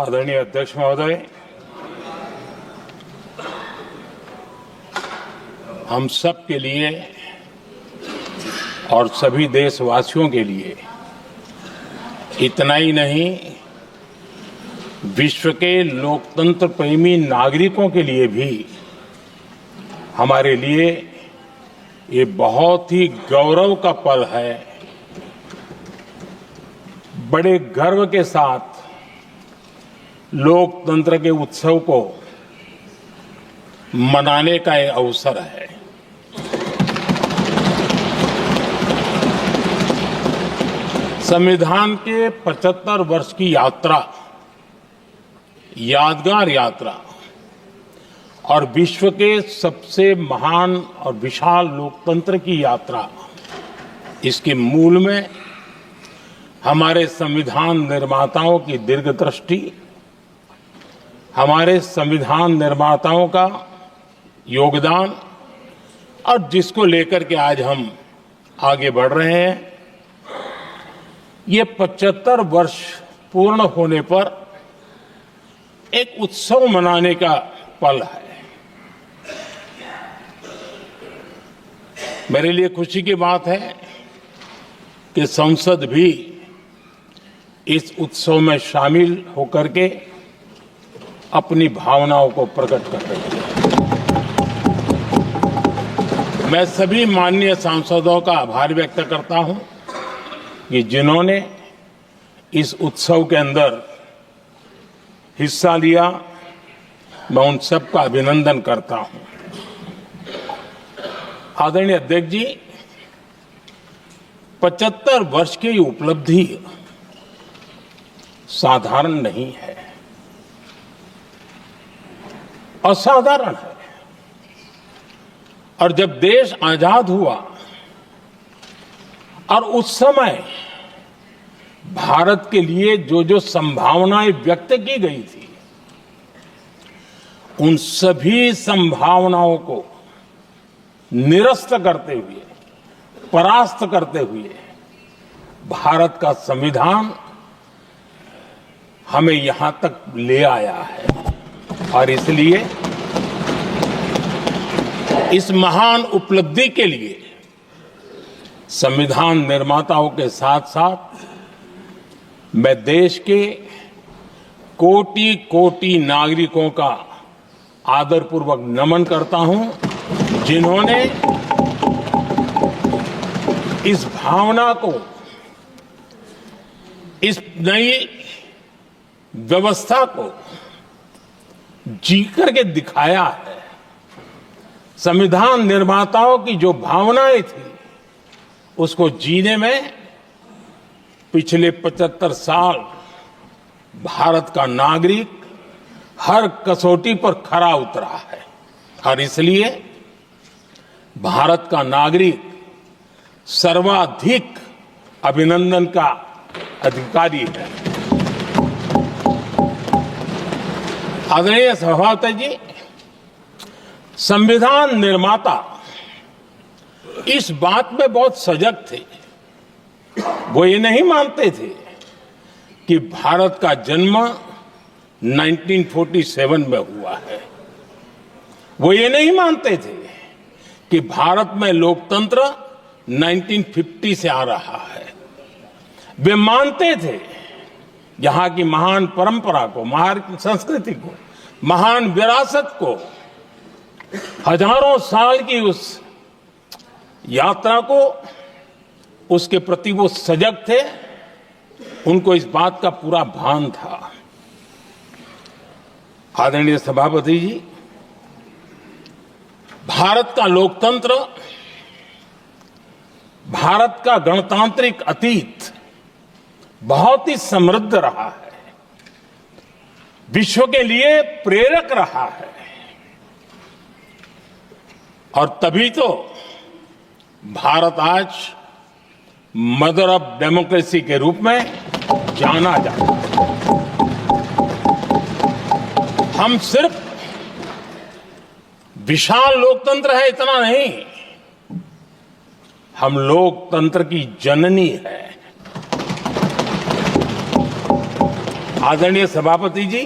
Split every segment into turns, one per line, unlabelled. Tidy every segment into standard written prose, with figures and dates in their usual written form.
आदरणीय अध्यक्ष महोदय, हम सब के लिए और सभी देशवासियों के लिए इतना ही नहीं, विश्व के लोकतंत्र प्रेमी नागरिकों के लिए भी हमारे लिए ये बहुत ही गौरव का पल है। बड़े गर्व के साथ लोकतंत्र के उत्सव को मनाने का एक अवसर है। संविधान के 75 वर्ष की यात्रा, यादगार यात्रा और विश्व के सबसे महान और विशाल लोकतंत्र की यात्रा, इसके मूल में हमारे संविधान निर्माताओं की दीर्घदृष्टि, हमारे संविधान निर्माताओं का योगदान और जिसको लेकर के आज हम आगे बढ़ रहे हैं, ये 75 वर्ष पूर्ण होने पर एक उत्सव मनाने का पल है। मेरे लिए खुशी की बात है कि संसद भी इस उत्सव में शामिल होकर के अपनी भावनाओं को प्रकट कर रही है। मैं सभी माननीय सांसदों का आभार व्यक्त करता हूं कि जिन्होंने इस उत्सव के अंदर हिस्सा लिया। मैं उन सबका अभिनंदन करता हूं। आदरणीय अध्यक्ष जी, 75 वर्ष की उपलब्धि साधारण नहीं है, असाधारण है। और जब देश आजाद हुआ और उस समय भारत के लिए जो जो संभावनाएं व्यक्त की गई थी, उन सभी संभावनाओं को निरस्त करते हुए, परास्त करते हुए भारत का संविधान हमें यहां तक ले आया है। और इसलिए इस महान उपलब्धि के लिए संविधान निर्माताओं के साथ साथ मैं देश के कोटि कोटि नागरिकों का आदरपूर्वक नमन करता हूं, जिन्होंने इस भावना को, इस नई व्यवस्था को जी करके दिखाया है। संविधान निर्माताओं की जो भावनाएं थी, उसको जीने में पिछले 75 साल भारत का नागरिक हर कसौटी पर खरा उतरा है। और इसलिए भारत का नागरिक सर्वाधिक अभिनंदन का अधिकारी है। आदरणीय सभापति जी, संविधान निर्माता इस बात में बहुत सजग थे। वो ये नहीं मानते थे कि भारत का जन्म 1947 में हुआ है। वो ये नहीं मानते थे कि भारत में लोकतंत्र 1950 से आ रहा है। वे मानते थे यहां की महान परंपरा को, महान संस्कृति को, महान विरासत को, हजारों साल की उस यात्रा को, उसके प्रति वो सजग थे। उनको इस बात का पूरा भान था। आदरणीय सभापति जी, भारत का लोकतंत्र, भारत का गणतांत्रिक अतीत बहुत ही समृद्ध रहा है, विश्व के लिए प्रेरक रहा है। और तभी तो भारत आज मदर ऑफ डेमोक्रेसी के रूप में जाना जाता है। हम सिर्फ विशाल लोकतंत्र है इतना नहीं, हम लोकतंत्र की जननी है। आदरणीय सभापति जी,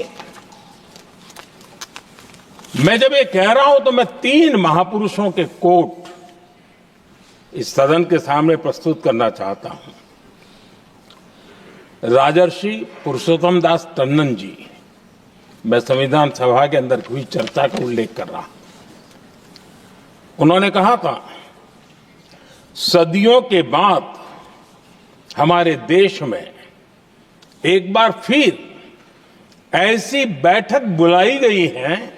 मैं जब ये कह रहा हूं तो मैं 3 महापुरुषों के कोट इस सदन के सामने प्रस्तुत करना चाहता हूं। राजर्षि पुरुषोत्तम दास टंडन जी, मैं संविधान सभा के अंदर हुई चर्चा का उल्लेख कर रहा हूं। उन्होंने कहा था, सदियों के बाद हमारे देश में एक बार फिर ऐसी बैठक बुलाई गई है,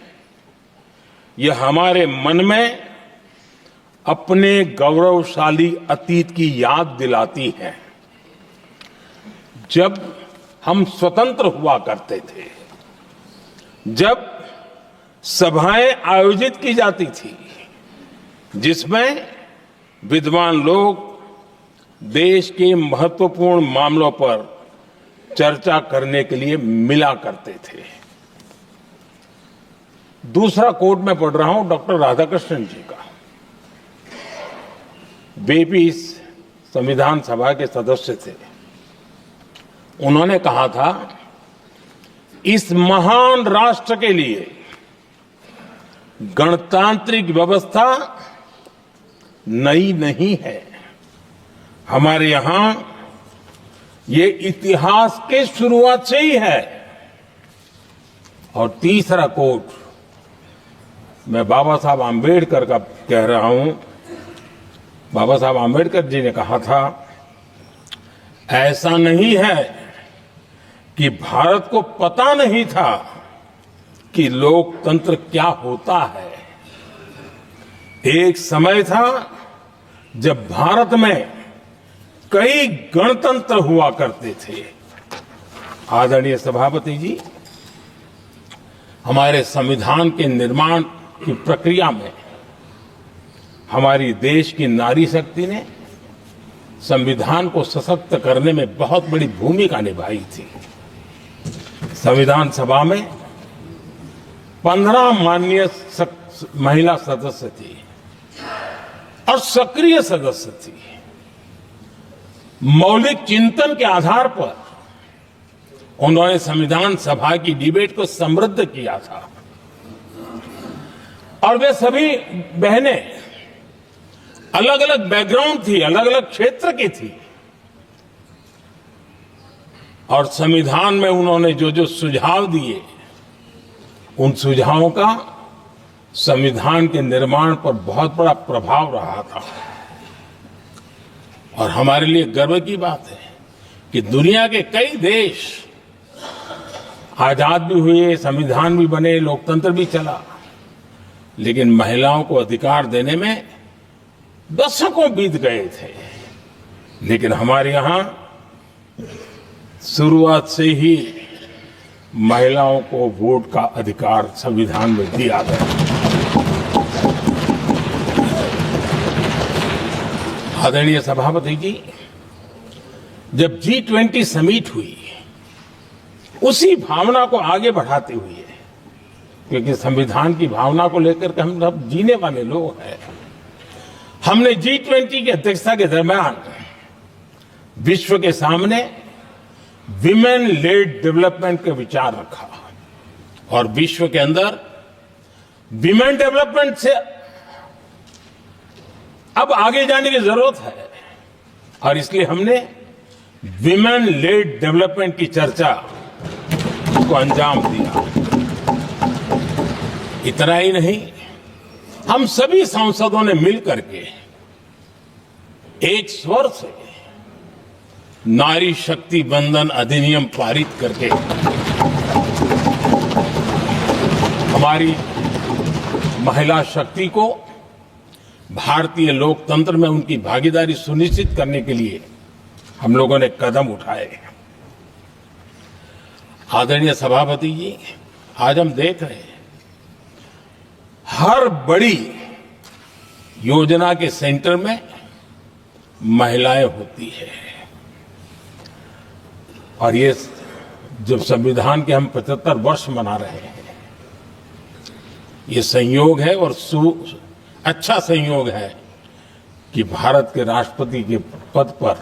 यह हमारे मन में अपने गौरवशाली अतीत की याद दिलाती है, जब हम स्वतंत्र हुआ करते थे, जब सभाएं आयोजित की जाती थी जिसमें विद्वान लोग देश के महत्वपूर्ण मामलों पर चर्चा करने के लिए मिला करते थे। दूसरा कोट मैं पढ़ रहा हूं डॉक्टर राधाकृष्णन जी का। वे भी इस संविधान सभा के सदस्य थे। उन्होंने कहा था, इस महान राष्ट्र के लिए गणतांत्रिक व्यवस्था नई नहीं है। हमारे यहां ये इतिहास के शुरुआत से ही है। और तीसरा कोट मैं बाबा साहब आम्बेडकर का कह रहा हूं। बाबा साहब आम्बेडकर जी ने कहा था, ऐसा नहीं है कि भारत को पता नहीं था कि लोकतंत्र क्या होता है। एक समय था जब भारत में कई गणतंत्र हुआ करते थे। आदरणीय सभापति जी, हमारे संविधान के निर्माण की प्रक्रिया में हमारी देश की नारी शक्ति ने संविधान को सशक्त करने में बहुत बड़ी भूमिका निभाई थी। संविधान सभा में 15 माननीय महिला सदस्य थी और सक्रिय सदस्य थी। मौलिक चिंतन के आधार पर उन्होंने संविधान सभा की डिबेट को समृद्ध किया था। और वे सभी बहनें अलग अलग बैकग्राउंड थी, अलग अलग क्षेत्र की थी। और संविधान में उन्होंने जो जो सुझाव दिए, उन सुझावों का संविधान के निर्माण पर बहुत बड़ा प्रभाव रहा था। और हमारे लिए गर्व की बात है कि दुनिया के कई देश आजाद भी हुए, संविधान भी बने, लोकतंत्र भी चला, लेकिन महिलाओं को अधिकार देने में दशकों बीत गए थे। लेकिन हमारे यहां शुरुआत से ही महिलाओं को वोट का अधिकार संविधान में दिया गया। आदरणीय सभापति जी, जब G20 समिट हुई, उसी भावना को आगे बढ़ाते हुए, क्योंकि संविधान की भावना को लेकर के हम सब जीने वाले लोग हैं, हमने G20 की अध्यक्षता के दरमियान विश्व के सामने विमेन लेड डेवलपमेंट का विचार रखा। और विश्व के अंदर विमेन डेवलपमेंट से अब आगे जाने की जरूरत है। और इसलिए हमने विमेन लेड डेवलपमेंट की चर्चा को अंजाम दिया। इतना ही नहीं, हम सभी सांसदों ने मिलकर के एक स्वर से नारी शक्ति बंधन अधिनियम पारित करके हमारी महिला शक्ति को भारतीय लोकतंत्र में उनकी भागीदारी सुनिश्चित करने के लिए हम लोगों ने कदम उठाए। आदरणीय सभापति जी, आज हम देख रहे हैं हर बड़ी योजना के सेंटर में महिलाएं होती है। और ये जब संविधान के हम 75 वर्ष मना रहे हैं, ये संयोग है और अच्छा संयोग है कि भारत के राष्ट्रपति के पद पर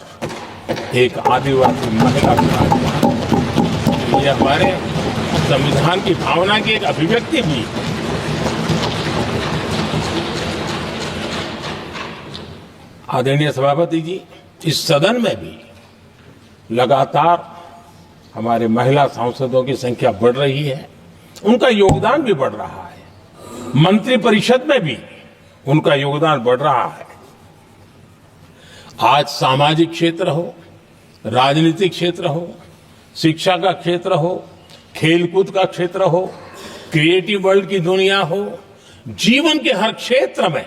एक आदिवासी महिला विराजमान। ये हमारे संविधान की भावना की एक अभिव्यक्ति भी है। आदरणीय सभापति जी, इस सदन में भी लगातार हमारे महिला सांसदों की संख्या बढ़ रही है, उनका योगदान भी बढ़ रहा है। मंत्रिपरिषद में भी उनका योगदान बढ़ रहा है। आज सामाजिक क्षेत्र हो, राजनीतिक क्षेत्र हो, शिक्षा का क्षेत्र हो, खेलकूद का क्षेत्र हो, क्रिएटिव वर्ल्ड की दुनिया हो, जीवन के हर क्षेत्र में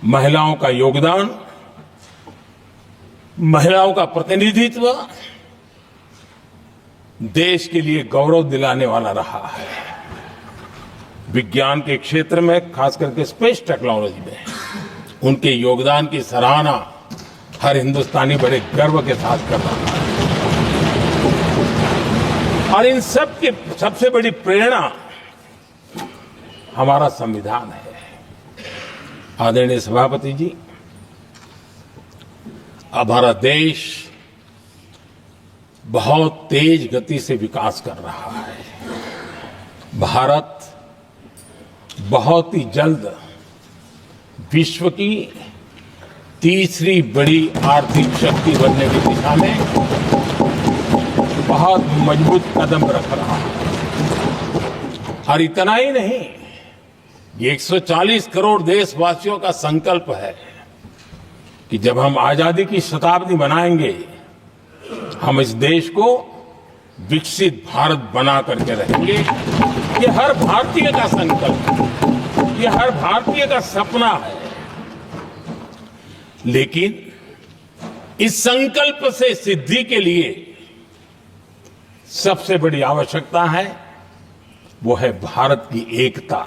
महिलाओं का योगदान, महिलाओं का प्रतिनिधित्व देश के लिए गौरव दिलाने वाला रहा है। विज्ञान के क्षेत्र में, खास करके स्पेस टेक्नोलॉजी में उनके योगदान की सराहना हर हिंदुस्तानी बड़े गर्व के साथ कर रहा है। और इन सब की सबसे बड़ी प्रेरणा हमारा संविधान है। आदरणीय सभापति जी, हमारा देश बहुत तेज गति से विकास कर रहा है। भारत बहुत ही जल्द विश्व की तीसरी बड़ी आर्थिक शक्ति बनने की दिशा में बहुत मजबूत कदम रख रहा है। और इतना ही नहीं, ये 140 करोड़ देशवासियों का संकल्प है कि जब हम आजादी की शताब्दी मनाएंगे, हम इस देश को विकसित भारत बना करके रहेंगे। ये हर भारतीय का संकल्प है, ये हर भारतीय का सपना है। लेकिन इस संकल्प से सिद्धि के लिए सबसे बड़ी आवश्यकता है, वो है भारत की एकता।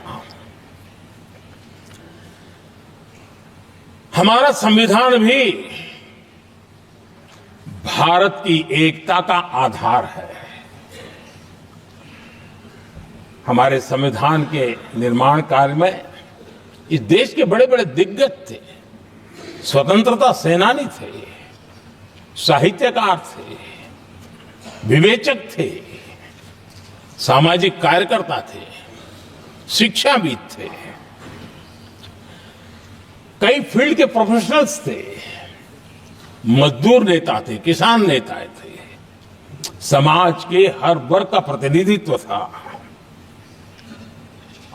हमारा संविधान भी भारत की एकता का आधार है। हमारे संविधान के निर्माण काल में इस देश के बड़े बड़े दिग्गज थे, स्वतंत्रता सेनानी थे, साहित्यकार थे, विवेचक थे, सामाजिक कार्यकर्ता थे, शिक्षाविद थे, कई फील्ड के प्रोफेशनल्स थे, मजदूर नेता थे, किसान नेता थे, समाज के हर वर्ग का प्रतिनिधित्व था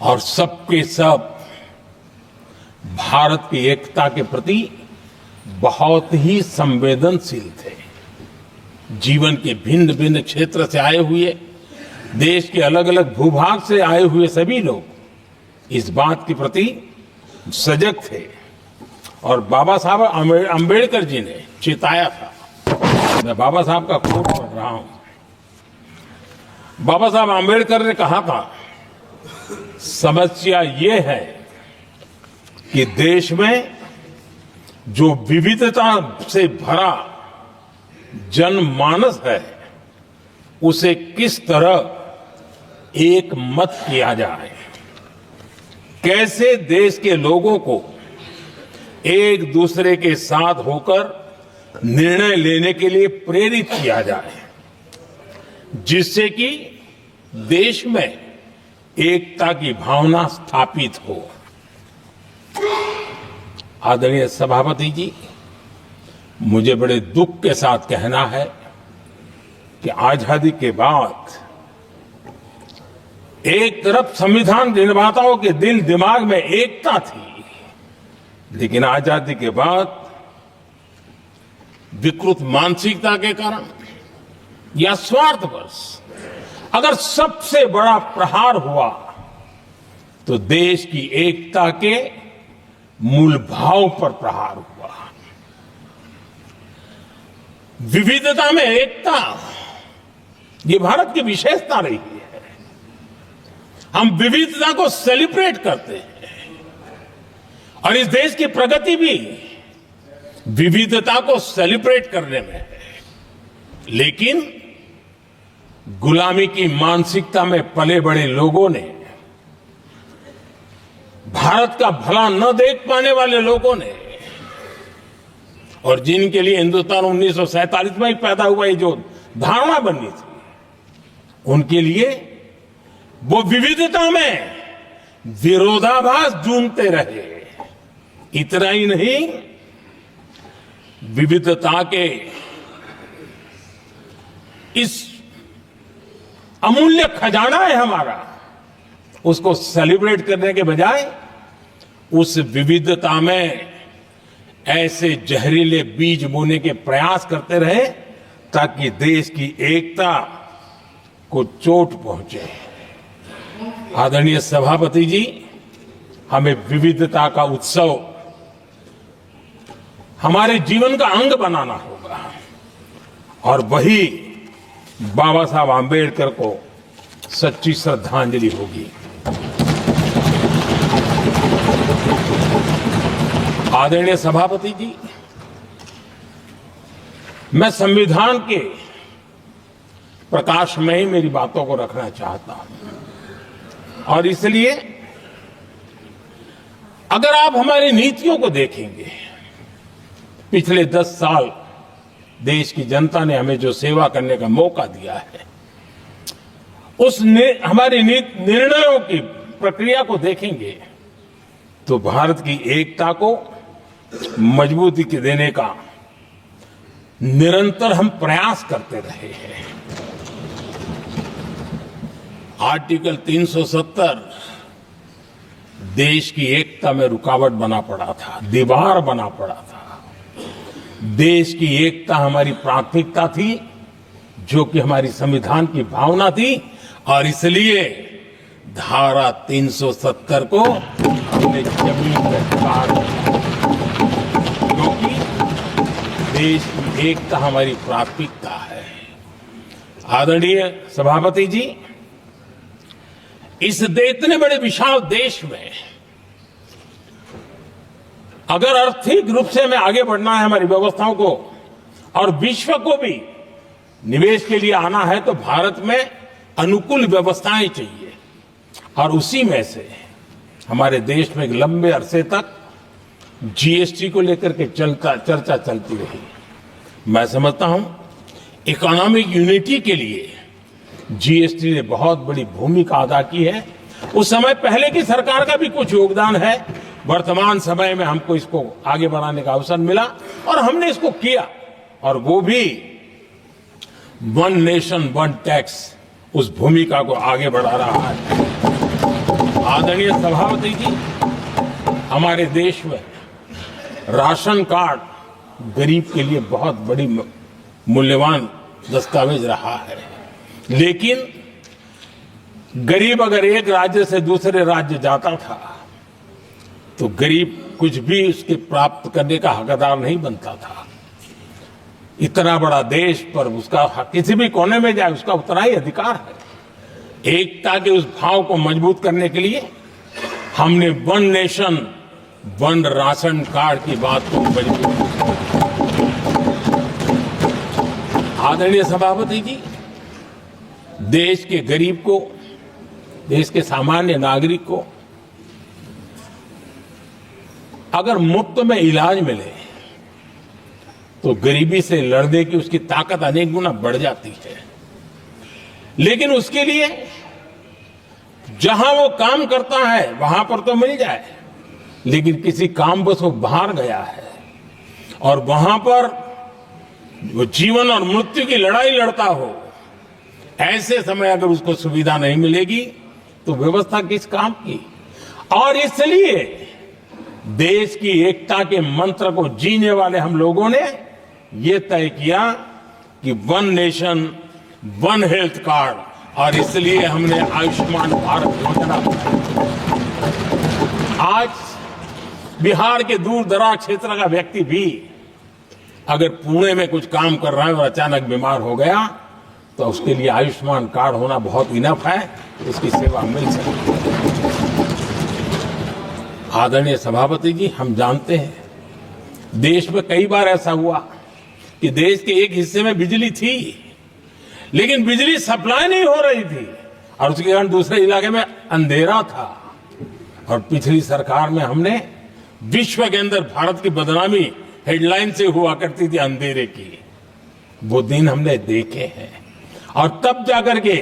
और सबके सब भारत की एकता के प्रति बहुत ही संवेदनशील थे। जीवन के भिन्न भिन्न क्षेत्र से आए हुए, देश के अलग अलग भूभाग से आए हुए सभी लोग इस बात के प्रति सजग थे। और बाबा साहब अंबेडकर जी ने चेताया था। मैं बाबा साहब का कोट पढ़ रहा हूं। बाबा साहब अंबेडकर ने कहा था, समस्या ये है कि देश में जो विविधता से भरा जनमानस है, उसे किस तरह एक मत किया जाए, कैसे देश के लोगों को एक दूसरे के साथ होकर निर्णय लेने के लिए प्रेरित किया जाए, जिससे कि देश में एकता की भावना स्थापित हो। आदरणीय सभापति जी, मुझे बड़े दुख के साथ कहना है कि आजादी के बाद एक तरफ संविधान निर्माताओं के दिल दिमाग में एकता थी, लेकिन आजादी के बाद विकृत मानसिकता के कारण या स्वार्थवश अगर सबसे बड़ा प्रहार हुआ तो देश की एकता के मूल भाव पर प्रहार हुआ। विविधता में एकता, ये भारत की विशेषता रही है। हम विविधता को सेलिब्रेट करते हैं और इस देश की प्रगति भी विविधता को सेलिब्रेट करने में है। लेकिन गुलामी की मानसिकता में पले बड़े लोगों ने, भारत का भला न देख पाने वाले लोगों ने, और जिनके लिए हिंदुस्तान 1947 में ही पैदा हुआ, ये जो धारणा बनी थी उनके लिए वो विविधता में विरोधाभास ढूंढते रहे। इतना ही नहीं, विविधता के इस अमूल्य खजाना है हमारा, उसको सेलिब्रेट करने के बजाय उस विविधता में ऐसे जहरीले बीज बोने के प्रयास करते रहे ताकि देश की एकता को चोट पहुंचे। आदरणीय सभापति जी, हमें विविधता का उत्सव हमारे जीवन का अंग बनाना होगा और वही बाबा साहब आंबेडकर को सच्ची श्रद्धांजलि होगी। आदरणीय सभापति जी, मैं संविधान के प्रकाश में ही मेरी बातों को रखना चाहता हूं और इसलिए अगर आप हमारी नीतियों को देखेंगे, पिछले 10 साल देश की जनता ने हमें जो सेवा करने का मौका दिया है, हमारी निर्णयों की प्रक्रिया को देखेंगे तो भारत की एकता को मजबूती देने का निरंतर हम प्रयास करते रहे हैं। आर्टिकल 370 देश की एकता में रुकावट बना पड़ा था, दीवार बना पड़ा था। देश की एकता हमारी प्राथमिकता थी, जो कि हमारी संविधान की भावना थी और इसलिए धारा 370 को हमने जमीन पर उतार दिया, क्योंकि देश की एकता हमारी प्राथमिकता है। आदरणीय सभापति जी, इस इतने बड़े विशाल देश में अगर आर्थिक रूप से हमें आगे बढ़ना है, हमारी व्यवस्थाओं को और विश्व को भी निवेश के लिए आना है, तो भारत में अनुकूल व्यवस्थाएं चाहिए और उसी में से हमारे देश में एक लंबे अरसे तक जीएसटी को लेकर के चर्चा चलती रही। मैं समझता हूं इकोनॉमिक यूनिटी के लिए जीएसटी ने बहुत बड़ी भूमिका अदा की है। उस समय पहले की सरकार का भी कुछ योगदान है। वर्तमान समय में हमको इसको आगे बढ़ाने का अवसर मिला और हमने इसको किया और वो भी वन नेशन वन टैक्स उस भूमिका को आगे बढ़ा रहा है। आदरणीय सभापति जी, हमारे देश में राशन कार्ड गरीब के लिए बहुत बड़ी मूल्यवान दस्तावेज रहा है, लेकिन गरीब अगर एक राज्य से दूसरे राज्य जाता था तो गरीब कुछ भी उसके प्राप्त करने का हकदार नहीं बनता था। इतना बड़ा देश पर उसका किसी भी कोने में जाए उसका उतना ही अधिकार है। एकता के उस भाव को मजबूत करने के लिए हमने one nation one ration card की बात को मजबूत। आदरणीय सभापति जी, देश के गरीब को, देश के सामान्य नागरिक को अगर मुफ्त में इलाज मिले तो गरीबी से लड़ने की उसकी ताकत अनेक गुना बढ़ जाती है। लेकिन उसके लिए जहां वो काम करता है वहां पर तो मिल जाए, लेकिन किसी काम बस वो बाहर गया है और वहां पर वो जीवन और मृत्यु की लड़ाई लड़ता हो, ऐसे समय अगर उसको सुविधा नहीं मिलेगी तो व्यवस्था किस काम की। और इसलिए देश की एकता के मंत्र को जीने वाले हम लोगों ने ये तय किया कि one nation one health card, और इसलिए हमने आयुष्मान भारत योजना बनाई। आज बिहार के दूर दराज क्षेत्र का व्यक्ति भी अगर पुणे में कुछ काम कर रहा है और अचानक बीमार हो गया तो उसके लिए आयुष्मान कार्ड होना बहुत इनफ है, उसकी सेवा मिल सकती है। आदरणीय सभापति जी, हम जानते हैं देश में कई बार ऐसा हुआ कि देश के एक हिस्से में बिजली थी लेकिन बिजली सप्लाई नहीं हो रही थी और उसके कारण दूसरे इलाके में अंधेरा था। और पिछली सरकार में हमने विश्व के अंदर भारत की बदनामी हेडलाइन से हुआ करती थी अंधेरे की, वो दिन हमने देखे हैं और तब जाकर के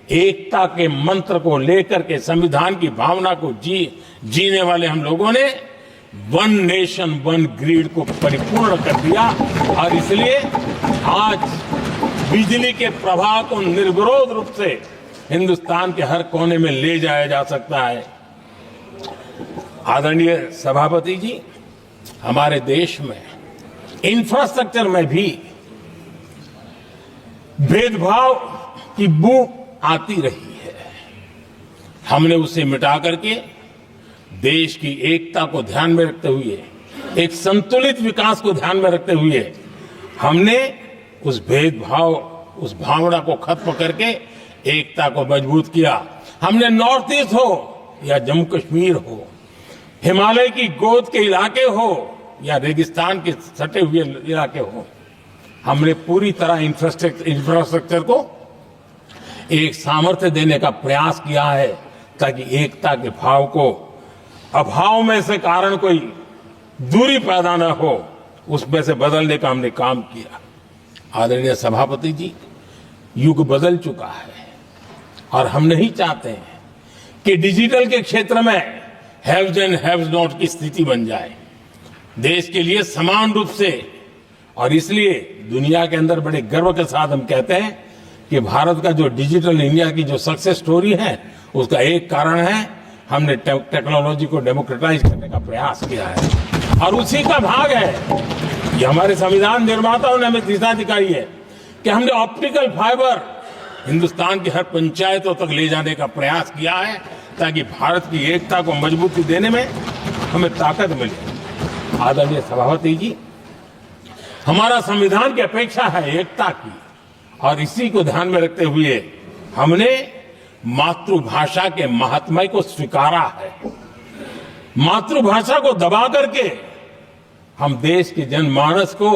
एकता के मंत्र को लेकर के संविधान की भावना को जीने वाले हम लोगों ने वन नेशन वन ग्रिड को परिपूर्ण कर दिया और इसलिए आज बिजली के प्रवाह को निर्विरोध रूप से हिंदुस्तान के हर कोने में ले जाया जा सकता है। आदरणीय सभापति जी, हमारे देश में इंफ्रास्ट्रक्चर में भी भेदभाव की बू आती रही है। हमने उसे मिटा करके देश की एकता को ध्यान में रखते हुए, एक संतुलित विकास को ध्यान में रखते हुए हमने उस भेदभाव, उस भावना को खत्म करके एकता को मजबूत किया। हमने नॉर्थ ईस्ट हो या जम्मू कश्मीर हो, हिमालय की गोद के इलाके हो या रेगिस्तान के सटे हुए इलाके हो, हमने पूरी तरह इंफ्रास्ट्रक्चर को एक सामर्थ्य देने का प्रयास किया है ताकि एकता के भाव को अभाव में से कारण कोई दूरी पैदा न हो, उसमें से बदलने का हमने काम किया। आदरणीय सभापति जी, युग बदल चुका है और हम नहीं चाहते हैं कि डिजिटल के क्षेत्र में हैव्स एंड हैव्स नॉट की स्थिति बन जाए। देश के लिए समान रूप से, और इसलिए दुनिया के अंदर बड़े गर्व के साथ हम कहते हैं कि भारत का जो डिजिटल इंडिया की जो सक्सेस स्टोरी है, उसका एक कारण है हमने टेक्नोलॉजी को डेमोक्रेटाइज करने का प्रयास किया है और उसी का भाग है ये हमारे संविधान निर्माताओं ने हमें दिशा दिखाई है कि हमने ऑप्टिकल फाइबर हिंदुस्तान की हर पंचायतों तक ले जाने का प्रयास किया है ताकि भारत की एकता को मजबूती देने में हमें ताकत मिले। आदरणीय सभापति जी, हमारा संविधान की अपेक्षा है एकता की और इसी को ध्यान में रखते हुए हमने मातृभाषा के महात्म्य को स्वीकारा है। मातृभाषा को दबा करके हम देश के जनमानस को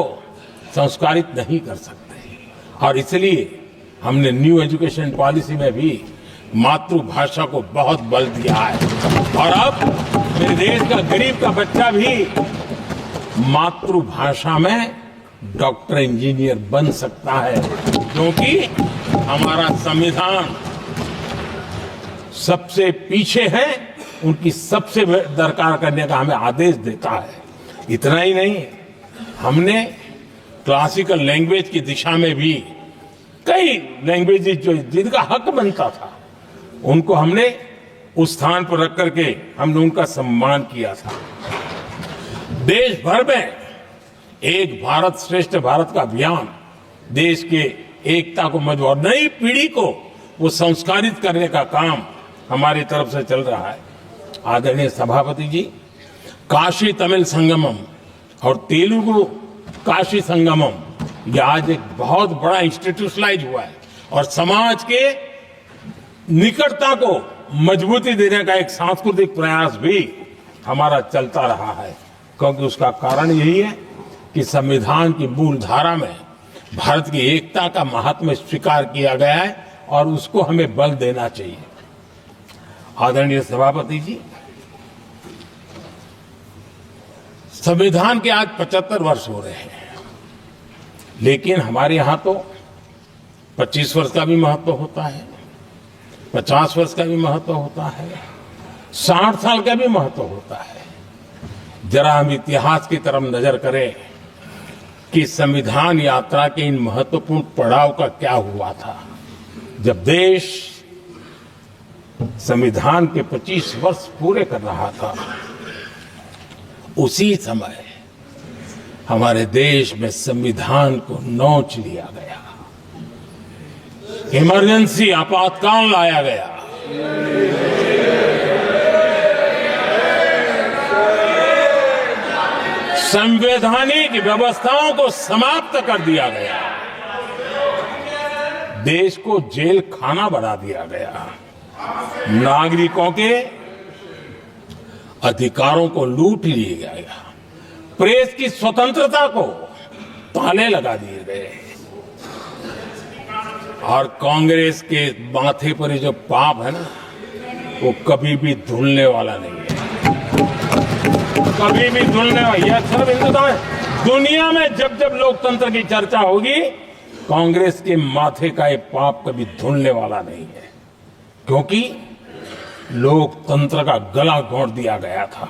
संस्कारित नहीं कर सकते और इसलिए हमने न्यू एजुकेशन पॉलिसी में भी मातृभाषा को बहुत बल दिया है और अब मेरे देश का गरीब का बच्चा भी मातृभाषा में डॉक्टर इंजीनियर बन सकता है, क्योंकि हमारा संविधान सबसे पीछे है, उनकी सबसे दरकार करने का हमें आदेश देता है। इतना ही नहीं, हमने क्लासिकल लैंग्वेज की दिशा में भी कई लैंग्वेजेस जो जिनका हक बनता था उनको हमने उस स्थान पर रख करके हमने उनका सम्मान किया था। देश भर में एक भारत श्रेष्ठ भारत का अभियान देश के एकता को मजबूत, नई पीढ़ी को वो संस्कारित करने का काम हमारी तरफ से चल रहा है। आदरणीय सभापति जी, काशी तमिल संगमम और तेलुगु काशी संगमम ये आज एक बहुत बड़ा इंस्टीट्यूशनलाइज हुआ है और समाज के निकटता को मजबूती देने का एक सांस्कृतिक प्रयास भी हमारा चलता रहा है, क्योंकि उसका कारण यही है कि संविधान की मूल धारा में भारत की एकता का महात्म्य स्वीकार किया गया है और उसको हमें बल देना चाहिए। आदरणीय सभापति जी, संविधान के आज 75 वर्ष हो रहे हैं, लेकिन हमारे यहां तो 25 वर्ष का भी महत्व होता है, 50 वर्ष का भी महत्व होता है, 60 साल का भी महत्व होता है। जरा हम इतिहास की तरफ नजर करें कि संविधान यात्रा के इन महत्वपूर्ण पड़ाव का क्या हुआ था। जब देश संविधान के 25 वर्ष पूरे कर रहा था, उसी समय हमारे देश में संविधान को नोच लिया गया, इमरजेंसी आपातकाल लाया गया। संवैधानिक व्यवस्थाओं को समाप्त कर दिया गया, देश को जेल खाना बना दिया गया, नागरिकों के अधिकारों को लूट लिया गया, प्रेस की स्वतंत्रता को ताले लगा दिए गए और कांग्रेस के माथे पर जो पाप है ना, वो कभी भी धुलने वाला नहीं है, कभी भी धुलने वाला। यह सिर्फ हिंदुस्तान, दुनिया में जब जब लोकतंत्र की चर्चा होगी, कांग्रेस के माथे का ये पाप कभी धुलने वाला नहीं है। क्योंकि लोकतंत्र का गला घोंट दिया गया था।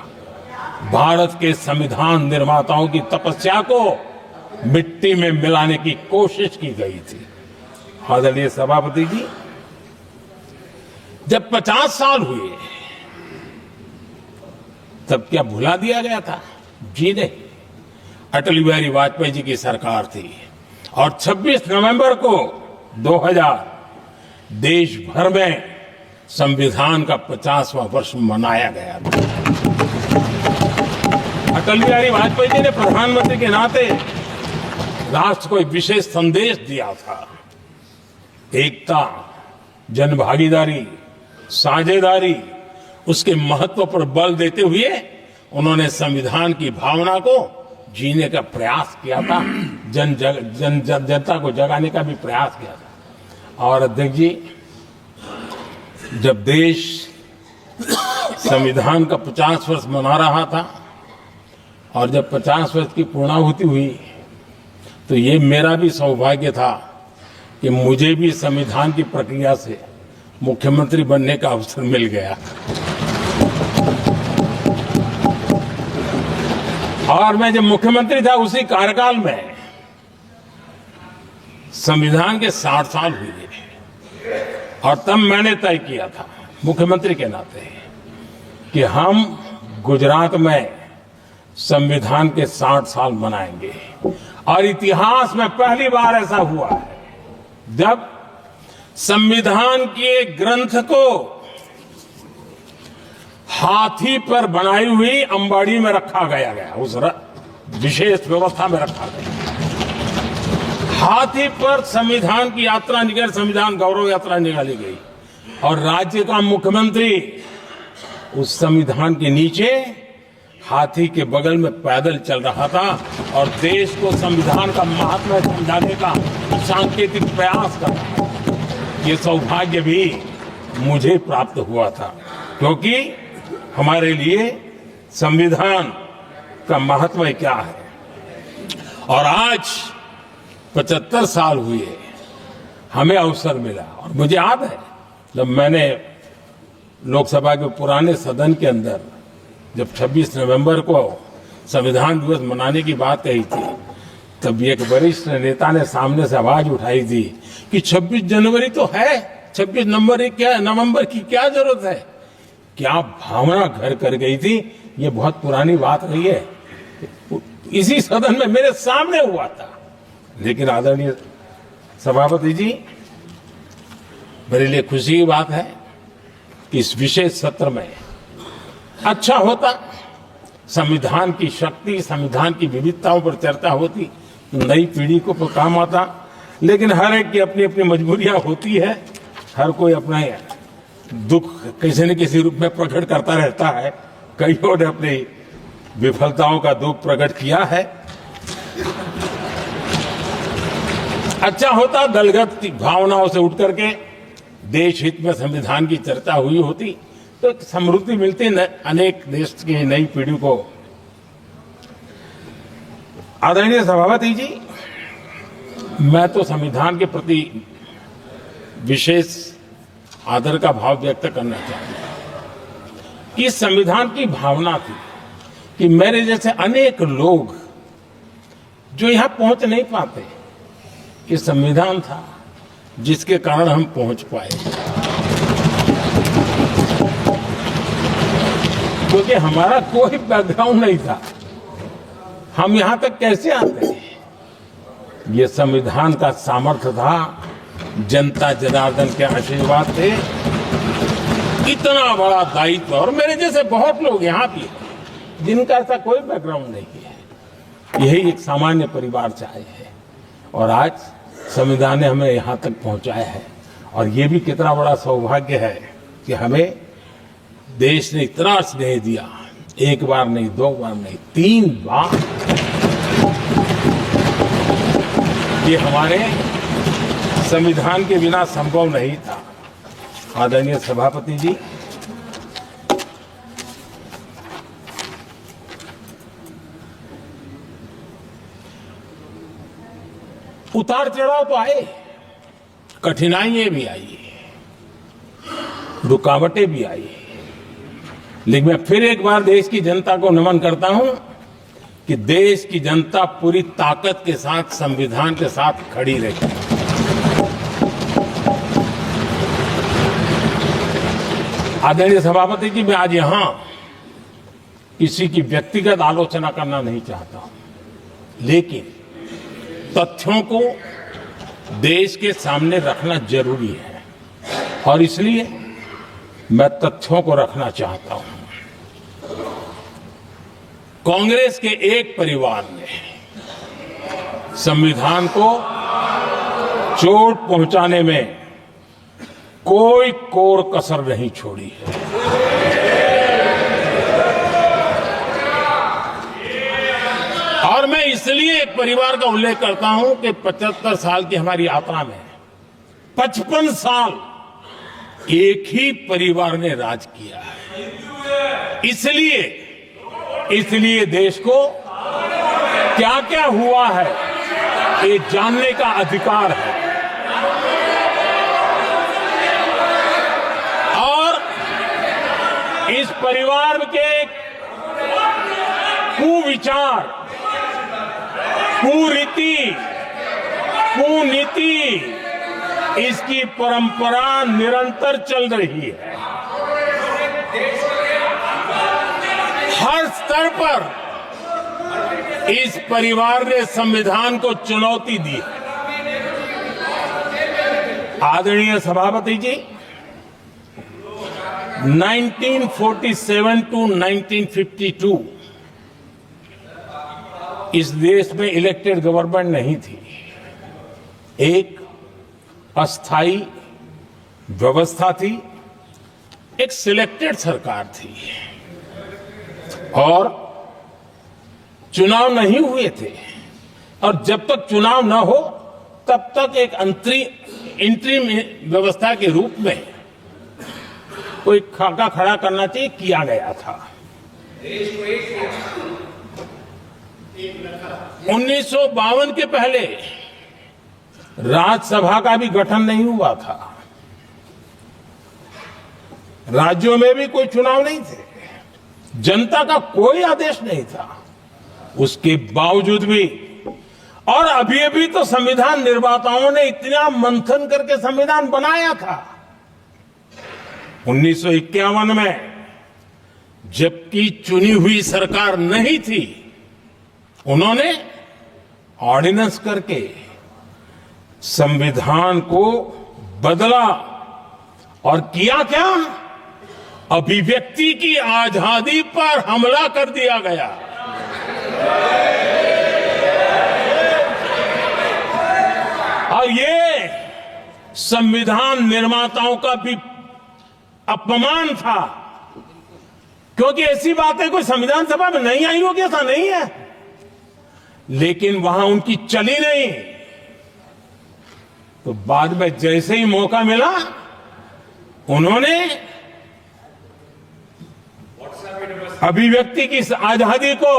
भारत के संविधान निर्माताओं की तपस्या को मिट्टी में मिलाने की कोशिश की गई थी। आदरणीय सभापति जी, जब 50 साल हुए तब क्या भुला दिया गया था? जी नहीं। अटल बिहारी वाजपेयी जी की सरकार थी और 26 नवंबर को 2000 देश भर में संविधान का 50वां वर्ष मनाया गया था। अटल बिहारी वाजपेयी जी ने प्रधानमंत्री के नाते राष्ट्र को एक विशेष संदेश दिया था। एकता, जनभागीदारी, साझेदारी, उसके महत्व पर बल देते हुए उन्होंने संविधान की भावना को जीने का प्रयास किया था। जनता को जगाने का भी प्रयास किया था। और अध्यक्ष जी, जब देश संविधान का 50 वर्ष मना रहा था और जब 50 वर्ष की पूर्णाहुति हुई तो ये मेरा भी सौभाग्य था कि मुझे भी संविधान की प्रक्रिया से मुख्यमंत्री बनने का अवसर मिल गया। और मैं जब मुख्यमंत्री था उसी कार्यकाल में संविधान के 60 साल हुए और तब मैंने तय किया था मुख्यमंत्री के नाते कि हम गुजरात में संविधान के 60 साल मनाएंगे। और इतिहास में पहली बार ऐसा हुआ है जब संविधान के ग्रंथ को हाथी पर बनाई हुई अंबाड़ी में रखा गया उस विशेष व्यवस्था में रखा गया। हाथी पर संविधान की यात्रा निकली, संविधान गौरव यात्रा निकाली गई और राज्य का मुख्यमंत्री उस संविधान के नीचे हाथी के बगल में पैदल चल रहा था और देश को संविधान का महात्मा समझाने का सांकेतिक प्रयास कर रहा था। ये सौभाग्य भी मुझे प्राप्त हुआ था क्योंकि हमारे लिए संविधान का महत्व क्या है। और आज 75 साल हुए हमें अवसर मिला और मुझे याद है जब मैंने लोकसभा के पुराने सदन के अंदर जब 26 नवंबर को संविधान दिवस मनाने की बात कही थी तब एक वरिष्ठ नेता ने सामने से आवाज उठाई थी कि 26 जनवरी तो है, 26 नवंबर की क्या जरूरत है। क्या भावना घर कर गई थी। ये बहुत पुरानी बात नहीं है, इसी सदन में मेरे सामने हुआ था। लेकिन आदरणीय सभापति जी, मेरे लिए खुशी की बात है कि इस विशेष सत्र में अच्छा होता, संविधान की शक्ति, संविधान की विविधताओं पर चर्चा होती, नई पीढ़ी को काम आता। लेकिन हर एक की अपनी अपनी मजबूरियां होती है, हर कोई अपना दुख किसी न किसी रूप में प्रकट करता रहता है। कईयों ने अपनी विफलताओं का दुख प्रकट किया है। अच्छा होता दलगत भावनाओं से उठ करके देश हित में संविधान की चर्चा हुई होती तो समृद्धि मिलती अनेक देश की नई पीढ़ी को। आदरणीय सभापति जी, मैं तो संविधान के प्रति विशेष आदर का भाव व्यक्त करना चाहता हूं। इस संविधान की भावना थी कि मेरे जैसे अनेक लोग जो यहां पहुंच नहीं पाते, ये संविधान था जिसके कारण हम पहुंच पाए। क्योंकि हमारा कोई बैकग्राउंड नहीं था, हम यहां तक कैसे आते। ये संविधान का सामर्थ्य था, जनता जनार्दन के आशीर्वाद थे। इतना बड़ा दायित्व, और मेरे जैसे बहुत लोग यहाँ भी हैं जिनका ऐसा कोई बैकग्राउंड नहीं है, यही एक सामान्य परिवार से आए हैं और आज संविधान ने हमें यहाँ तक पहुँचाया है। और ये भी कितना बड़ा सौभाग्य है कि हमें देश ने इतना स्नेह दिया, एक बार नहीं, दो बार नहीं, 3 बार। ये हमारे संविधान के बिना संभव नहीं था। आदरणीय सभापति जी, उतार चढ़ाव तो आए, कठिनाइयां भी आई, रुकावटें भी आई, लेकिन मैं फिर एक बार देश की जनता को नमन करता हूं कि देश की जनता पूरी ताकत के साथ संविधान के साथ खड़ी रही। आदरणीय सभापति जी, मैं आज यहां किसी की व्यक्तिगत आलोचना करना नहीं चाहता हूं, लेकिन तथ्यों को देश के सामने रखना जरूरी है और इसलिए मैं तथ्यों को रखना चाहता हूं। कांग्रेस के एक परिवार ने संविधान को चोट पहुंचाने में कोई कोर कसर नहीं छोड़ी है। और मैं इसलिए एक परिवार का उल्लेख करता हूं कि 75 साल की हमारी यात्रा में 55 साल एक ही परिवार ने राज किया है। इसलिए देश को क्या क्या हुआ है ये जानने का अधिकार है और इस परिवार के कुविचार, कुरीति, कुनीति, इसकी परंपरा निरंतर चल रही है। हर स्तर पर इस परिवार ने संविधान को चुनौती दी। आदरणीय सभापति जी, 1947 टू 1952 इस देश में इलेक्टेड गवर्नमेंट नहीं थी। एक अस्थाई व्यवस्था थी, एक सिलेक्टेड सरकार थी और चुनाव नहीं हुए थे और जब तक चुनाव न हो तब तक एक इंटरिम व्यवस्था के रूप में कोई खाका खड़ा करना चाहिए, किया गया था। 1952 के पहले राज्यसभा का भी गठन नहीं हुआ था, राज्यों में भी कोई चुनाव नहीं थे, जनता का कोई आदेश नहीं था। उसके बावजूद भी और अभी तो संविधान निर्माताओं ने इतना मंथन करके संविधान बनाया था। 1951 में जबकि चुनी हुई सरकार नहीं थी, उन्होंने ऑर्डिनेंस करके संविधान को बदला और किया क्या? अभिव्यक्ति की आजादी पर हमला कर दिया गया। और ये संविधान निर्माताओं का भी अपमान था, क्योंकि ऐसी बातें कोई संविधान सभा में नहीं आई होगी, ऐसा नहीं है, लेकिन वहां उनकी चली नहीं। तो बाद में जैसे ही मौका मिला, उन्होंने अभिव्यक्ति की इस आजादी को,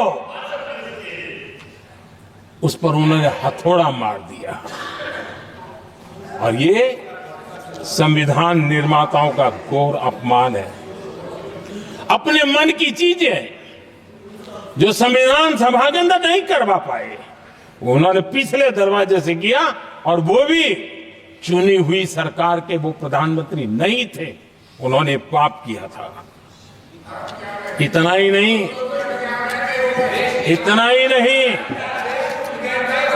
उस पर उन्होंने हथौड़ा मार दिया। और ये संविधान निर्माताओं का घोर अपमान है। अपने मन की चीजें जो संविधान सभा के अंदर नहीं करवा पाए, उन्होंने पिछले दरवाजे से किया, और वो भी चुनी हुई सरकार के वो प्रधानमंत्री नहीं थे, उन्होंने पाप किया था। इतना ही नहीं,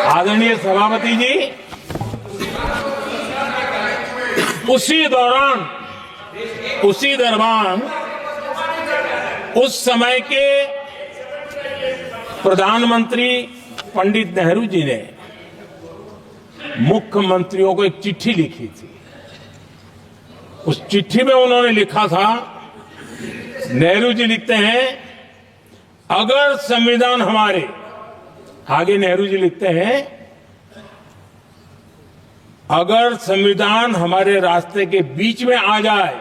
आदरणीय सभापति जी, उसी दौरान उस समय के प्रधानमंत्री पंडित नेहरू जी ने मुख्यमंत्रियों को एक चिट्ठी लिखी थी। उस चिट्ठी में उन्होंने लिखा था, नेहरू जी लिखते हैं, अगर संविधान हमारे, आगे नेहरू जी लिखते हैं, अगर संविधान हमारे रास्ते के बीच में आ जाए,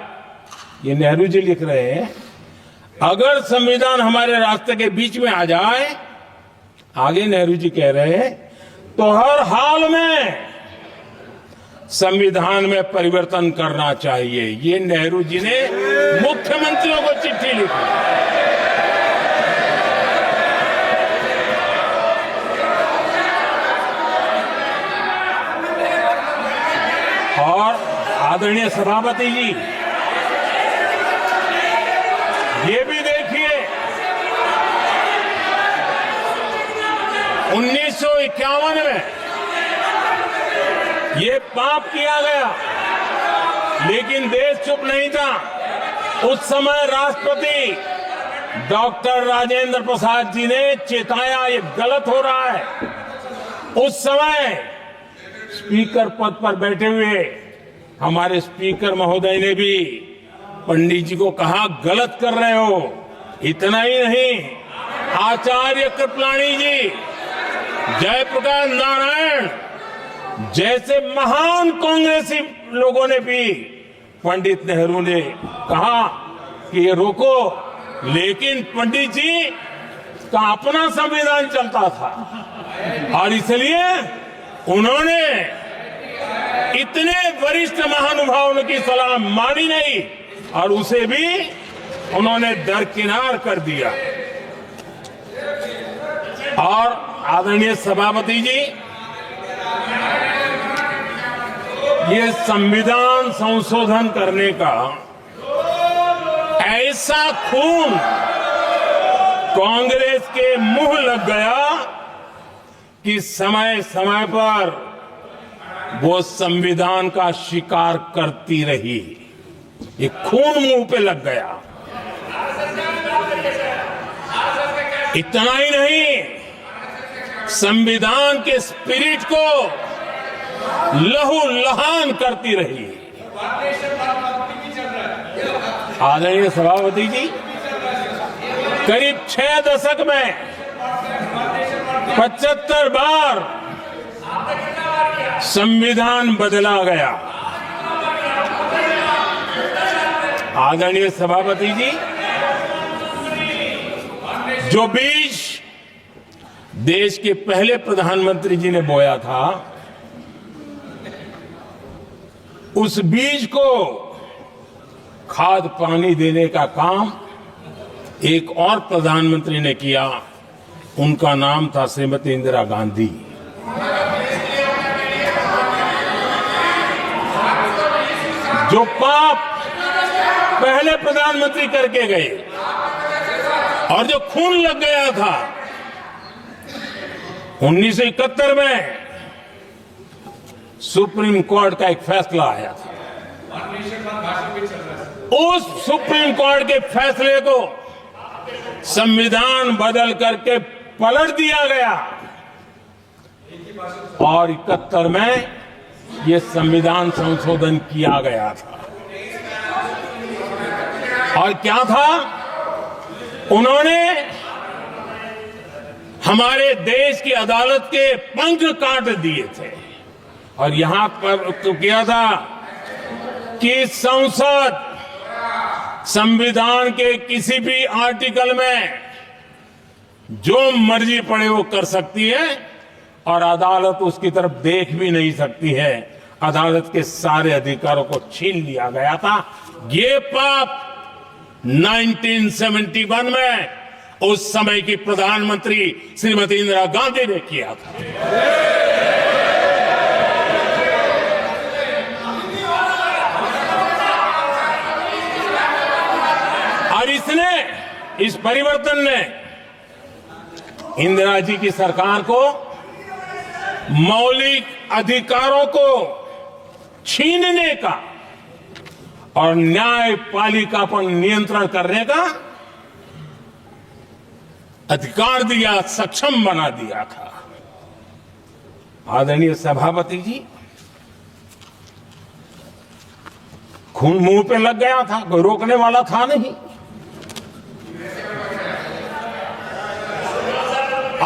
ये नेहरू जी लिख रहे हैं, अगर संविधान हमारे रास्ते के बीच में आ जाए, आगे नेहरू जी कह रहे हैं, तो हर हाल में संविधान में परिवर्तन करना चाहिए। ये नेहरू जी ने मुख्यमंत्रियों को चिट्ठी लिखी। और आदरणीय सभापति जी, ये भी देखिए 1951 में ये पाप किया गया, लेकिन देश चुप नहीं था। उस समय राष्ट्रपति डॉक्टर राजेंद्र प्रसाद जी ने चेताया ये गलत हो रहा है। उस समय स्पीकर पद पर बैठे हुए हमारे स्पीकर महोदय ने भी पंडित जी को कहा गलत कर रहे हो। इतना ही नहीं, आचार्य कृपलानी जी, जयप्रकाश नारायण जैसे महान कांग्रेसी लोगों ने भी पंडित नेहरू ने कहा कि ये रोको, लेकिन पंडित जी का अपना संविधान चलता था और इसलिए उन्होंने इतने वरिष्ठ महानुभावों की सलाह मानी नहीं और उसे भी उन्होंने दरकिनार कर दिया। और आदरणीय सभापति जी, ये संविधान संशोधन करने का ऐसा खून कांग्रेस के मुंह लग गया कि समय समय पर वो संविधान का शिकार करती रही। ये खून मुंह पे लग गया। इतना ही नहीं, संविधान के स्पिरिट को लहू लहान करती रही। आदरणीय सभापति जी, करीब 6 दशक में 75 बार संविधान बदला गया। आदरणीय सभापति जी, जो बीज देश के पहले प्रधानमंत्री जी ने बोया था, उस बीज को खाद पानी देने का काम एक और प्रधानमंत्री ने किया। उनका नाम था श्रीमती इंदिरा गांधी। जो पाप पहले प्रधानमंत्री करके गए और जो खून लग गया था 1971 में, सुप्रीम कोर्ट का एक फैसला आया था। उस सुप्रीम कोर्ट के फैसले को संविधान बदल करके पलट दिया गया और 71 में ये संविधान संशोधन किया गया था। और क्या था, उन्होंने हमारे देश की अदालत के पंख काट दिए थे और यहां पर तो किया था कि संसद संविधान के किसी भी आर्टिकल में जो मर्जी पड़े वो कर सकती है और अदालत उसकी तरफ देख भी नहीं सकती है। अदालत के सारे अधिकारों को छीन लिया गया था। ये पाप 1971 में उस समय की प्रधानमंत्री श्रीमती इंदिरा गांधी ने किया था। और इस परिवर्तन ने इंदिरा जी की सरकार को मौलिक अधिकारों को छीनने का और न्यायपालिका पर नियंत्रण करने का अधिकार दिया, सक्षम बना दिया था। आदरणीय सभापति जी, खून मुंह पे लग गया था, कोई रोकने वाला था नहीं।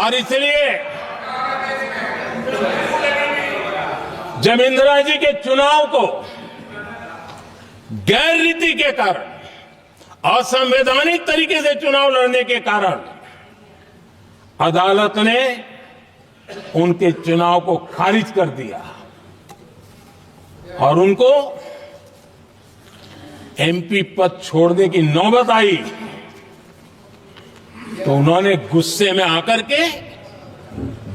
और इसलिए जब इंदिरा जी के चुनाव को गैर रीति के कारण, असंवैधानिक तरीके से चुनाव लड़ने के कारण अदालत ने उनके चुनाव को खारिज कर दिया और उनको एमपी पद छोड़ने की नौबत आई तो उन्होंने गुस्से में आकर के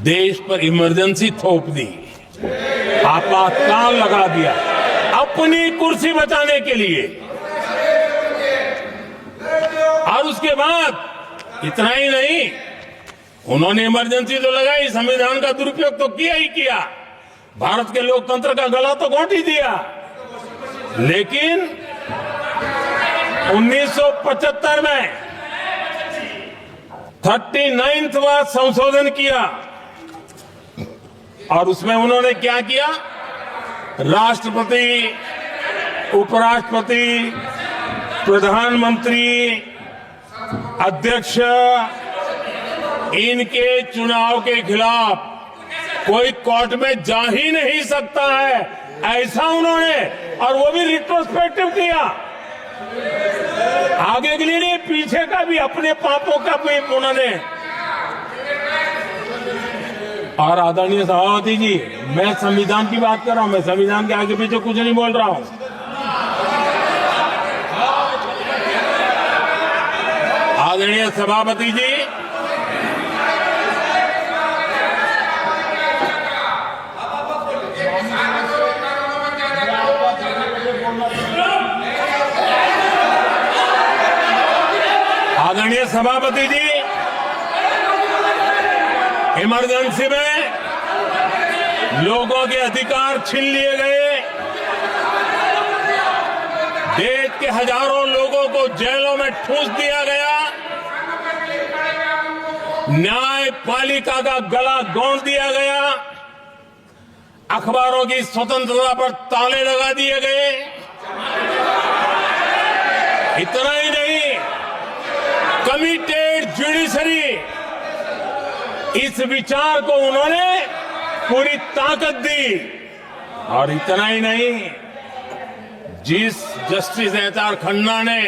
देश पर इमरजेंसी थोप दी, आपातकाल लगा दिया अपनी कुर्सी बचाने के लिए। और उसके बाद इतना ही नहीं, उन्होंने इमरजेंसी तो लगाई, संविधान का दुरुपयोग तो किया ही किया, भारत के लोकतंत्र का गला तो घोंट ही दिया। लेकिन 1975 में 39वां संशोधन किया और उसमें उन्होंने क्या किया, राष्ट्रपति, उपराष्ट्रपति, प्रधानमंत्री, अध्यक्ष, इनके चुनाव के खिलाफ कोई कोर्ट में जा ही नहीं सकता है, ऐसा उन्होंने, और वो भी रिट्रोस्पेक्टिव किया, आगे के लिए नहीं, पीछे का भी, अपने पापों का भी उन्होंने। और आदरणीय सभापति जी, मैं संविधान की बात कर रहा हूं, मैं संविधान के आगे पीछे कुछ नहीं बोल रहा हूं। आदरणीय सभापति जी, आदरणीय सभापति जी, इमरजेंसी में लोगों के अधिकार छीन लिए गए, देश के हजारों लोगों को जेलों में ठूंस दिया गया, न्यायपालिका का गला घोंट दिया गया, अखबारों की स्वतंत्रता पर ताले लगा दिए गए। इतना ही नहीं, कमिटेड जुडिशरी, इस विचार को उन्होंने पूरी ताकत दी। और इतना ही नहीं, जिस जस्टिस एच.आर. खन्ना ने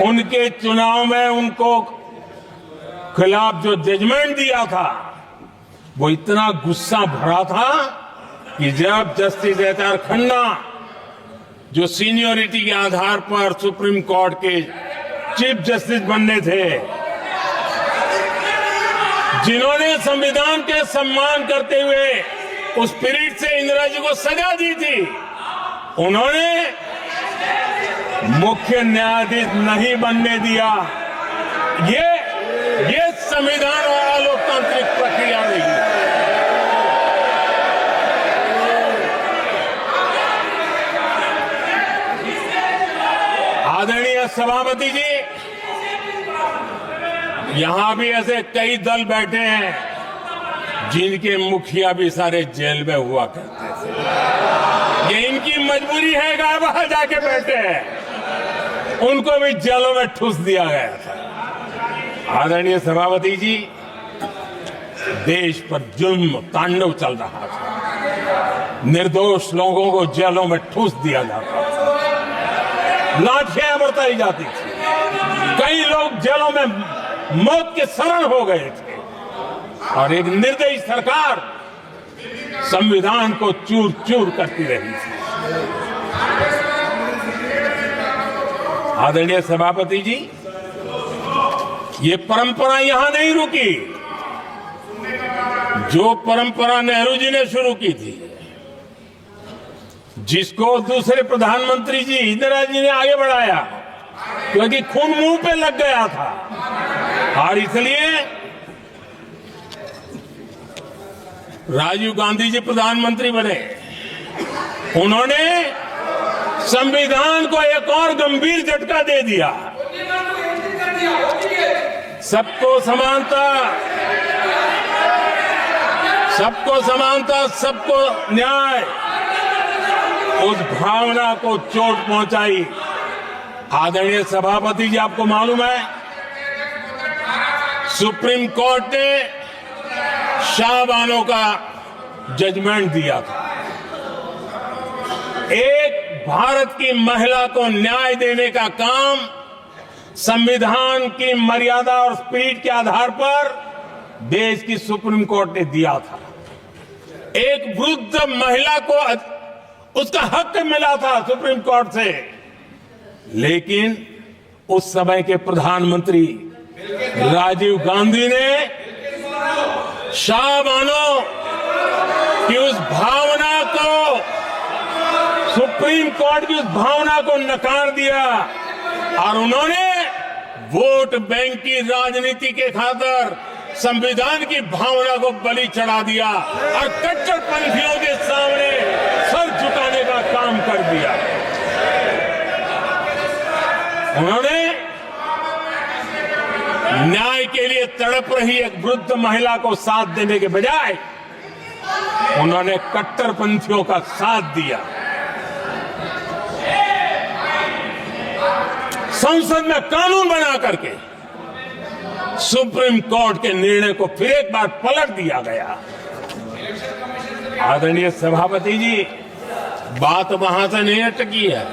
उनके चुनाव में उनको खिलाफ जो जजमेंट दिया था, वो इतना गुस्सा भरा था कि जब जस्टिस एच.आर. खन्ना, जो सीनियरिटी के आधार पर सुप्रीम कोर्ट के चीफ जस्टिस बनने थे, जिन्होंने संविधान के सम्मान करते हुए उस स्पिरिट से इंदिरा जी को सजा दी थी, उन्होंने मुख्य न्यायाधीश नहीं बनने दिया। ये संविधान और लोकतांत्रिक प्रक्रिया रही। आदरणीय सभापति जी, यहां भी ऐसे कई दल बैठे हैं जिनके मुखिया भी सारे जेल में हुआ करते थे। ये इनकी मजबूरी है कि वहां जाके बैठे हैं, उनको भी जेलों में ठूस दिया गया था। आदरणीय सभापति जी, देश पर जुल्म तांडव चल रहा था, निर्दोष लोगों को जेलों में ठूस दिया जाता था, लाठियां बरताई जाती थी, कई लोग जेलों में मौत के शरण हो गए थे, और एक निर्दयी सरकार संविधान को चूर चूर करती रही थी। आदरणीय सभापति जी, ये परंपरा यहां नहीं रुकी। जो परंपरा नेहरू जी ने शुरू की थी, जिसको दूसरे प्रधानमंत्री जी इंदिरा जी ने आगे बढ़ाया, क्योंकि खून मुंह पे लग गया था, और इसलिए राजीव गांधी जी प्रधानमंत्री बने। उन्होंने संविधान को एक और गंभीर झटका दे दिया। सबको समानता, सबको समानता, सबको न्याय, उस भावना को चोट पहुंचाई। आदरणीय सभापति जी, आपको मालूम है, सुप्रीम कोर्ट ने शाहबानो का जजमेंट दिया था। एक भारत की महिला को न्याय देने का काम संविधान की मर्यादा और स्पिरिट के आधार पर देश की सुप्रीम कोर्ट ने दिया था। एक वृद्ध महिला को उसका हक मिला था सुप्रीम कोर्ट से, लेकिन उस समय के प्रधानमंत्री राजीव गांधी ने शाह मानो कि उस भावना को, सुप्रीम कोर्ट की उस भावना को नकार दिया और उन्होंने वोट बैंक की राजनीति के खातिर संविधान की भावना को बलि चढ़ा दिया और कट्टरपंथियों के सामने सर झुकाने का काम कर दिया। उन्होंने न्याय के लिए तड़प रही एक वृद्ध महिला को साथ देने के बजाय उन्होंने कट्टरपंथियों का साथ दिया। संसद में कानून बना करके सुप्रीम कोर्ट के निर्णय को फिर एक बार पलट दिया गया। आदरणीय सभापति जी, बात वहां से नहीं अटकी है।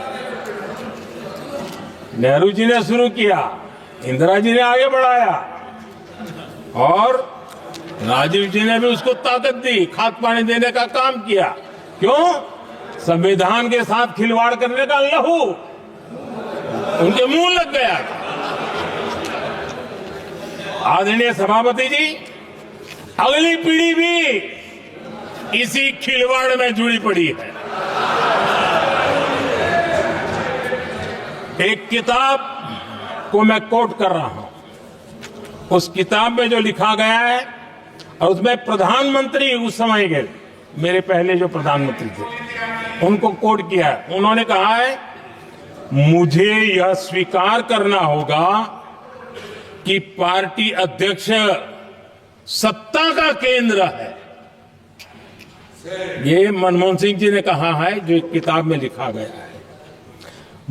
नेहरू जी ने शुरू किया, इंदिरा जी ने आगे बढ़ाया और राजीव जी ने भी उसको ताकत दी, खाद पानी देने का काम किया। क्यों? संविधान के साथ खिलवाड़ करने का लहू उनके मुंह लग गया। आदरणीय सभापति जी, अगली पीढ़ी भी इसी खिलवाड़ में जुड़ी पड़ी है। एक किताब को मैं कोट कर रहा हूं। उस किताब में जो लिखा गया है और उसमें प्रधानमंत्री उस समय के मेरे पहले जो प्रधानमंत्री थे उनको कोट किया है। उन्होंने कहा है, मुझे यह स्वीकार करना होगा कि पार्टी अध्यक्ष सत्ता का केंद्र है। ये मनमोहन सिंह जी ने कहा है, जो किताब में लिखा गया है।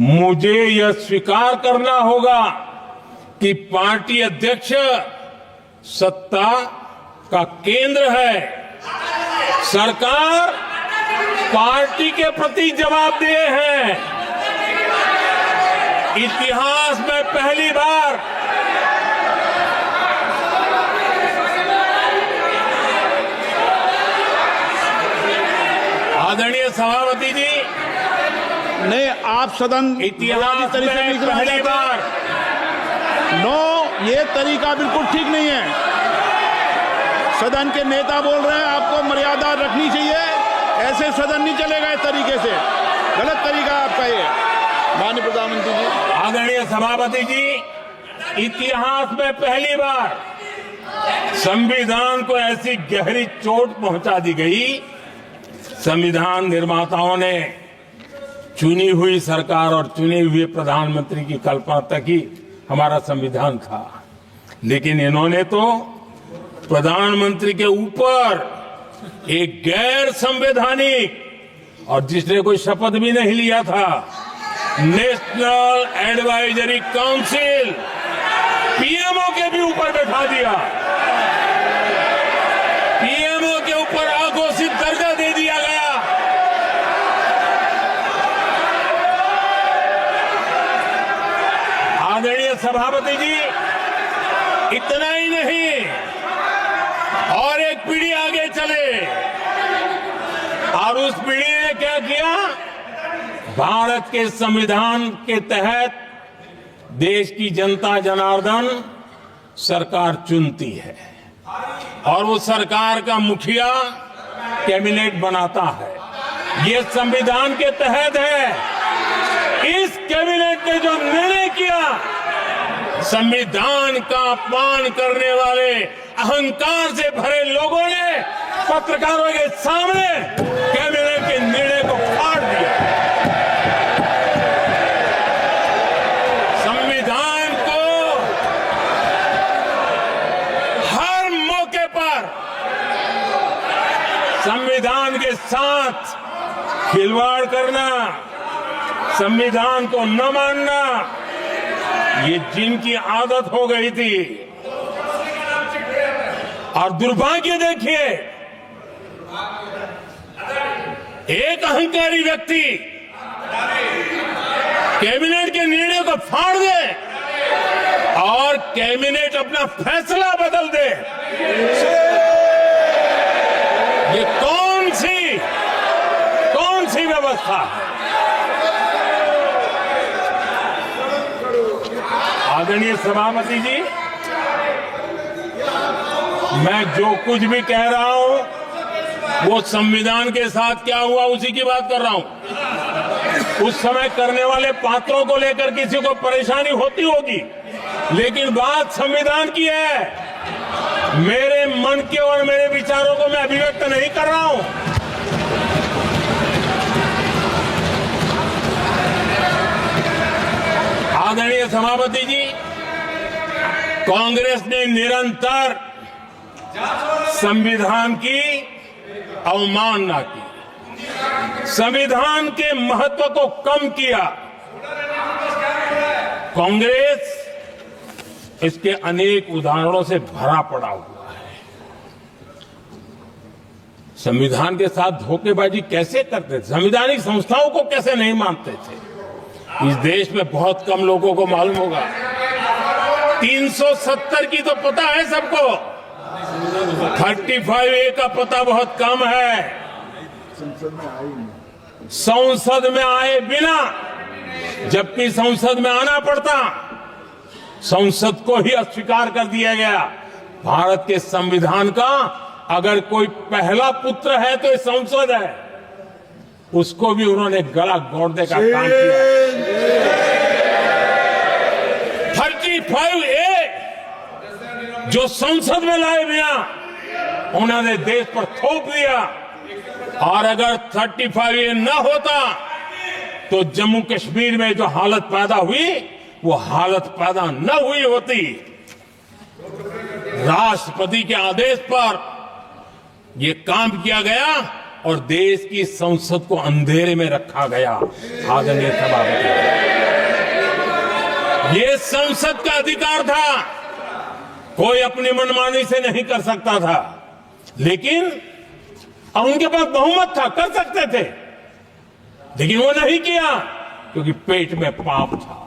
मुझे यह स्वीकार करना होगा कि पार्टी अध्यक्ष सत्ता का केंद्र है। सरकार पार्टी के प्रति जवाबदेह है। इतिहास में पहली बार आदरणीय सभापति जी,
नहीं, आप सदन
इतिहास में पहली बार
ये तरीका बिल्कुल ठीक नहीं है। सदन के नेता बोल रहे हैं, आपको मर्यादा रखनी चाहिए। ऐसे सदन नहीं चलेगा इस तरीके से, गलत तरीका आपका ये। माननीय प्रधानमंत्री जी,
आदरणीय सभापति जी, इतिहास में पहली बार संविधान को ऐसी गहरी चोट पहुंचा दी गई। संविधान निर्माताओं ने चुनी हुई सरकार और चुने हुए प्रधानमंत्री की कल्पना तक ही हमारा संविधान था, लेकिन इन्होंने तो प्रधानमंत्री के ऊपर एक गैर संवैधानिक और जिसने कोई शपथ भी नहीं लिया था, नेशनल एडवाइजरी काउंसिल पीएमओ के भी ऊपर बैठा दिया। पीएमओ के ऊपर अघोषित दर्जा दे दिया गया। आदरणीय सभापति जी, इतना ही नहीं, और एक पीढ़ी आगे चले और उस पीढ़ी ने क्या किया? भारत के संविधान के तहत देश की जनता जनार्दन सरकार चुनती है और वो सरकार का मुखिया कैबिनेट बनाता है। ये संविधान के तहत है। इस कैबिनेट ने जो निर्णय किया, संविधान का अपमान करने वाले अहंकार से भरे लोगों ने पत्रकारों के सामने कैबिनेट के निर्णय को फाड़ दिया। संविधान को हर मौके पर संविधान के साथ खिलवाड़ करना, संविधान को न मानना, ये जिनकी आदत हो गई थी। और दुर्भाग्य देखिए, एक अहंकारी व्यक्ति कैबिनेट के निर्णय को फाड़ दे और कैबिनेट अपना फैसला बदल दे। ये कौन कौन सी व्यवस्था है? आदरणीय सभापति जी, मैं जो कुछ भी कह रहा हूं वो संविधान के साथ क्या हुआ उसी की बात कर रहा हूं। उस समय करने वाले पात्रों को लेकर किसी को परेशानी होती होगी, लेकिन बात संविधान की है। मेरे मन के और मेरे विचारों को मैं अभिव्यक्त नहीं कर रहा हूं। आदरणीय सभापति जी, कांग्रेस ने निरंतर संविधान की अवमानना की, संविधान के महत्व को कम किया। कांग्रेस इसके अनेक उदाहरणों से भरा पड़ा हुआ है। संविधान के साथ धोखेबाजी कैसे करते थे, संवैधानिक संस्थाओं को कैसे नहीं मानते थे, इस देश में बहुत कम लोगों को मालूम होगा। 370 की तो पता है सबको, 35A का पता बहुत कम है। संसद में आए बिना, जबकि संसद में आना पड़ता, संसद को ही अस्वीकार कर दिया गया। भारत के संविधान का अगर कोई पहला पुत्र है तो ये संसद है, उसको भी उन्होंने गला घोंटने का काम किया। 35A जो संसद में लाए बिना उन्होंने देश पर थोप दिया, और अगर 35A न होता तो जम्मू कश्मीर में जो हालत पैदा हुई वो हालत पैदा न हुई होती। राष्ट्रपति के आदेश पर यह काम किया गया और देश की संसद को अंधेरे में रखा गया। आदरणीय सभापति, ये संसद का अधिकार था, कोई अपनी मनमानी से नहीं कर सकता था, लेकिन और उनके पास बहुमत था, कर सकते थे, लेकिन वो नहीं किया क्योंकि पेट में पाप था,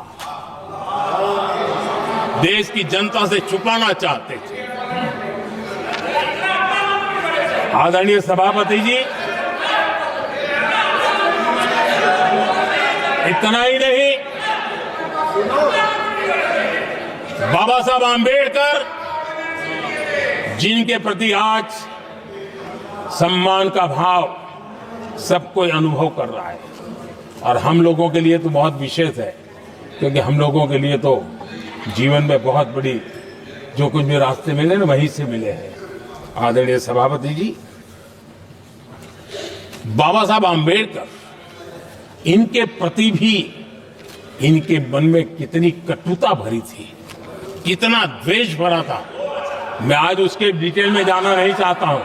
देश की जनता से छुपाना चाहते थे। आदरणीय सभापति जी, इतना ही नहीं, बाबा साहब आंबेडकर जिनके प्रति आज सम्मान का भाव सब कोई अनुभव कर रहा है, और हम लोगों के लिए तो बहुत विशेष है, क्योंकि हम लोगों के लिए तो जीवन में बहुत बड़ी जो कुछ भी रास्ते मिले ना वहीं से मिले हैं। आदरणीय सभापति जी, बाबा साहब आंबेडकर, इनके प्रति भी इनके मन में कितनी कटुता भरी थी, कितना द्वेष भरा था, मैं आज उसके डिटेल में जाना नहीं चाहता हूं,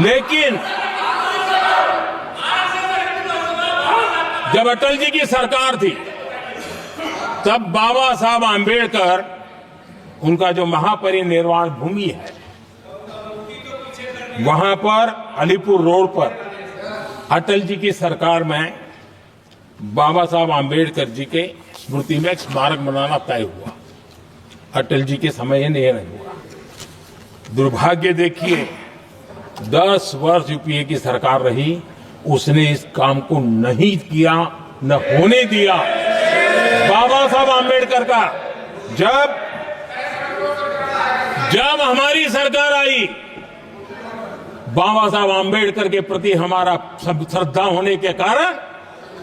लेकिन जब अटल जी की सरकार थी तब बाबा साहब आंबेडकर, उनका जो महापरिनिर्वाण भूमि है वहां पर अलीपुर रोड पर अटल जी की सरकार में बाबा साहब आंबेडकर जी के स्मृति में एक स्मारक बनाना तय हुआ। अटल जी के समय ये नहीं हुआ। दुर्भाग्य देखिए, 10 वर्ष यूपीए की सरकार रही, उसने इस काम को नहीं किया, न होने दिया। बाबा साहब आंबेडकर का जब हमारी सरकार आई, बाबा साहब आंबेडकर के प्रति हमारा श्रद्धा होने के कारण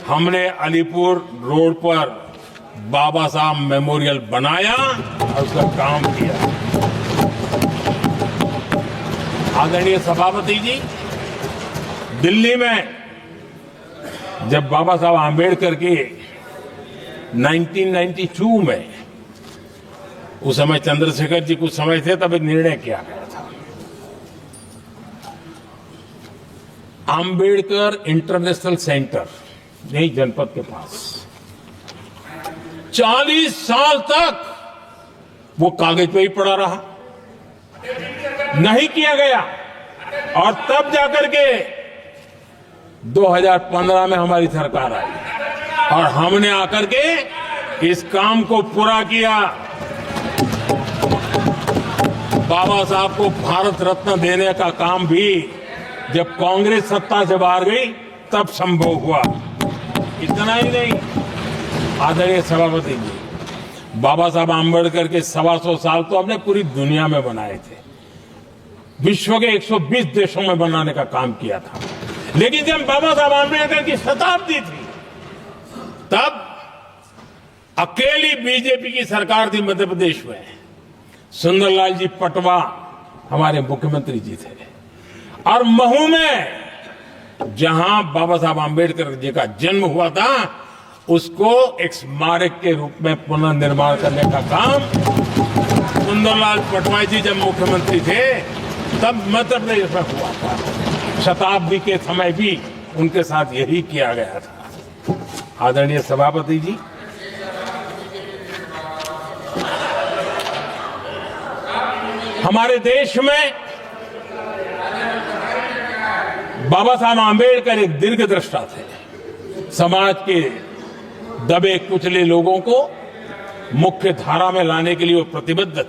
हमने अलीपुर रोड पर बाबा साहब मेमोरियल बनाया और उसका काम किया। आदरणीय सभापति जी, दिल्ली में जब बाबा साहब आंबेडकर के 1992 में, उस समय चंद्रशेखर जी कुछ समय थे, तब एक निर्णय किया गया था, आंबेडकर इंटरनेशनल सेंटर यही जनपद के पास 40 साल तक वो कागज पे ही पड़ा रहा, नहीं किया गया। और तब जाकर के 2015 में हमारी सरकार आई और हमने आकर के इस काम को पूरा किया। बाबा साहब को भारत रत्न देने का काम भी जब कांग्रेस सत्ता से बाहर गई तब संभव हुआ। इतना ही नहीं, आदरणीय सभापति जी, बाबा साहब आंबेडकर के 125 साल तो हमने पूरी दुनिया में बनाए थे, विश्व के 120 देशों में बनाने का काम किया था। लेकिन जब बाबा साहब आंबेडकर की शताब्दी थी, तब अकेली बीजेपी की सरकार थी मध्य प्रदेश में। सुंदरलाल जी पटवा हमारे मुख्यमंत्री जी थे, और महू में जहां बाबा साहब आंबेडकर जी का जन्म हुआ था, उसको एक स्मारक के रूप में पुनर्निर्माण करने का काम सुंदरलाल पटवा जी जब मुख्यमंत्री थे तब मध्य प्रदेश में हुआ था। शताब्दी के समय भी उनके साथ यही किया गया था। आदरणीय सभापति जी, हमारे देश में बाबा साहब आंबेडकर एक दीर्घदृष्टा थे। समाज के दबे कुचले लोगों को मुख्य धारा में लाने के लिए वो प्रतिबद्ध थे,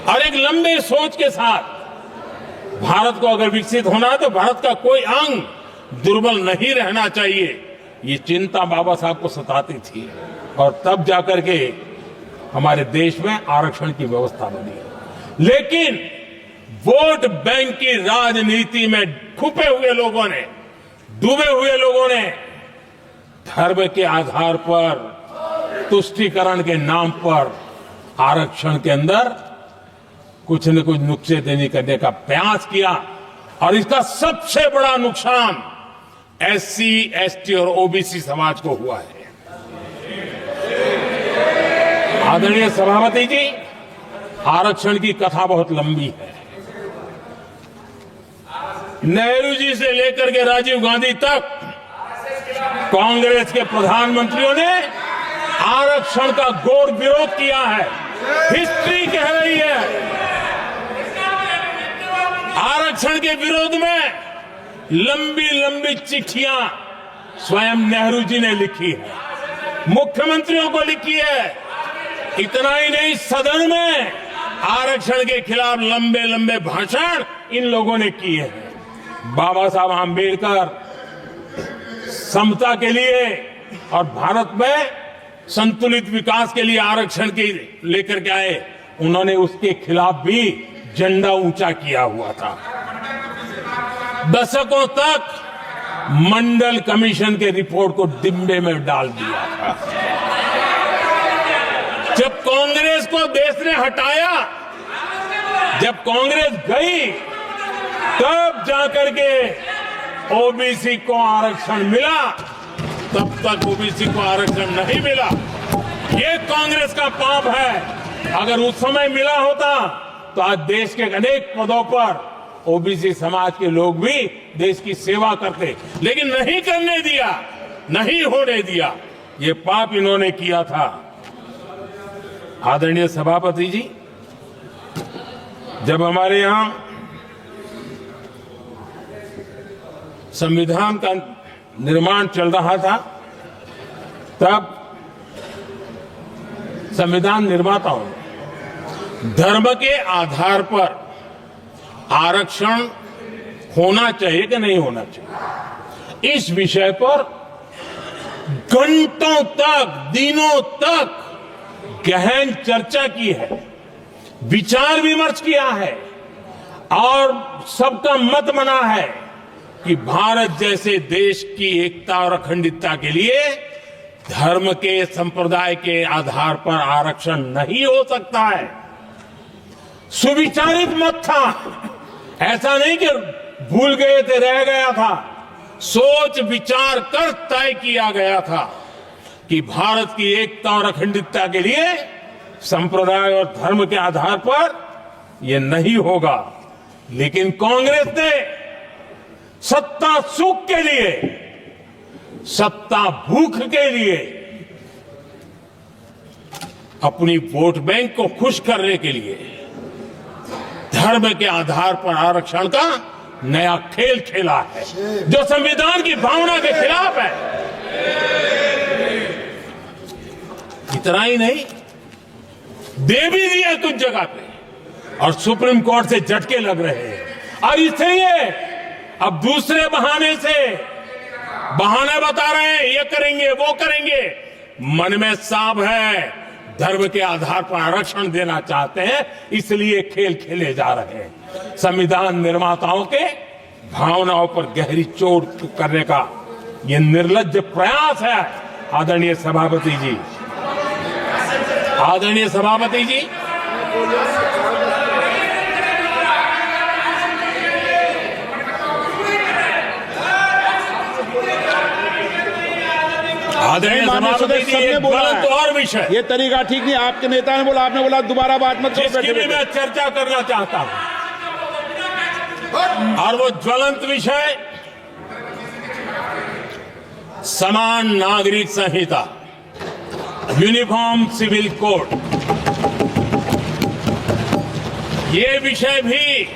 और एक लंबे सोच के साथ भारत को अगर विकसित होना है तो भारत का कोई अंग दुर्बल नहीं रहना चाहिए, ये चिंता बाबा साहब को सताती थी। और तब जाकर के हमारे देश में आरक्षण की व्यवस्था बनी। लेकिन वोट बैंक की राजनीति में छुपे हुए लोगों ने, डूबे हुए लोगों ने धर्म के आधार पर, तुष्टीकरण के नाम पर आरक्षण के अंदर कुछ न कुछ नुक्सेदनी करने का प्रयास किया, और इसका सबसे बड़ा नुकसान एससी, एसटी और ओबीसी समाज को हुआ है। आदरणीय सभापति जी, आरक्षण की कथा बहुत लंबी है। नेहरू जी से लेकर के राजीव गांधी तक कांग्रेस के प्रधानमंत्रियों ने आरक्षण का घोर विरोध किया है। हिस्ट्री कह रही है, आरक्षण के विरोध में लंबी लंबी चिट्ठियां स्वयं नेहरू जी ने लिखी है, मुख्यमंत्रियों को लिखी है। इतना ही नहीं, सदन में आरक्षण के खिलाफ लंबे लंबे भाषण इन लोगों ने किए हैं। बाबा साहब आंबेडकर समता के लिए और भारत में संतुलित विकास के लिए आरक्षण के लेकर के आए, उन्होंने उसके खिलाफ भी झंडा ऊंचा किया हुआ था। दशकों तक मंडल कमीशन के रिपोर्ट को डिब्बे में डाल दिया था। जब कांग्रेस को देश ने हटाया, जब कांग्रेस गई, तब जाकर के ओबीसी को आरक्षण मिला, तब तक ओबीसी को आरक्षण नहीं मिला। ये कांग्रेस का पाप है। अगर उस समय मिला होता तो आज देश के अनेक पदों पर ओबीसी समाज के लोग भी देश की सेवा करते, लेकिन नहीं करने दिया, नहीं होने दिया। ये पाप इन्होंने किया था। आदरणीय सभापति जी, जब हमारे यहां संविधान का निर्माण चल रहा था, तब संविधान निर्माताओं ने धर्म के आधार पर आरक्षण होना चाहिए कि नहीं होना चाहिए, इस विषय पर घंटों तक, दिनों तक गहन चर्चा की है, विचार विमर्श किया है, और सबका मत बना है कि भारत जैसे देश की एकता और अखंडता के लिए धर्म के, संप्रदाय के आधार पर आरक्षण नहीं हो सकता है। सुविचारित मत था, ऐसा नहीं कि भूल गए थे, रह गया था। सोच विचार कर तय किया गया था कि भारत की एकता और अखंडता के लिए संप्रदाय और धर्म के आधार पर यह नहीं होगा। लेकिन कांग्रेस ने सत्ता सुख के लिए, सत्ता भूख के लिए, अपनी वोट बैंक को खुश करने के लिए धर्म के आधार पर आरक्षण का नया खेल खेला है, जो संविधान की भावना के खिलाफ है। इतना ही नहीं, दे भी दिया कुछ जगह पे, और सुप्रीम कोर्ट से झटके लग रहे हैं। और इसलिए अब दूसरे बहाने से बहाने बता रहे हैं, ये करेंगे वो करेंगे। मन में साफ है, धर्म के आधार पर आरक्षण देना चाहते हैं, इसलिए खेल खेले जा रहे हैं। संविधान निर्माताओं के भावनाओं पर गहरी चोट करने का ये निर्लज्ज प्रयास है। आदरणीय सभापति जी, आदरणीय सभापति जी, आदरणीय सभापति जी, एक गलत और विषय,
ये तरीका ठीक नहीं। आपके नेता ने बोला, आपने बोला दोबारा बात मत करो।
जिसकी भी मैं चर्चा करना चाहता हूं, और वो ज्वलंत विषय समान नागरिक संहिता, यूनिफॉर्म सिविल कोड। ये विषय भी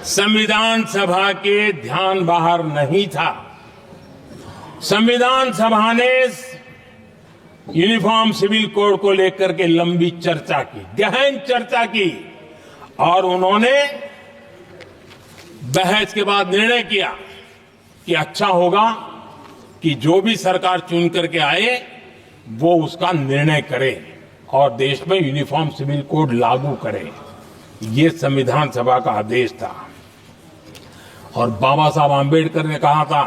संविधान सभा के ध्यान बाहर नहीं था। संविधान सभा ने यूनिफॉर्म सिविल कोड को लेकर के लंबी चर्चा की, गहन चर्चा की, और उन्होंने बहस के बाद निर्णय किया कि अच्छा होगा कि जो भी सरकार चुन करके आए वो उसका निर्णय करे और देश में यूनिफॉर्म सिविल कोड लागू करे। ये संविधान सभा का आदेश था। और बाबा साहब आंबेडकर ने कहा था,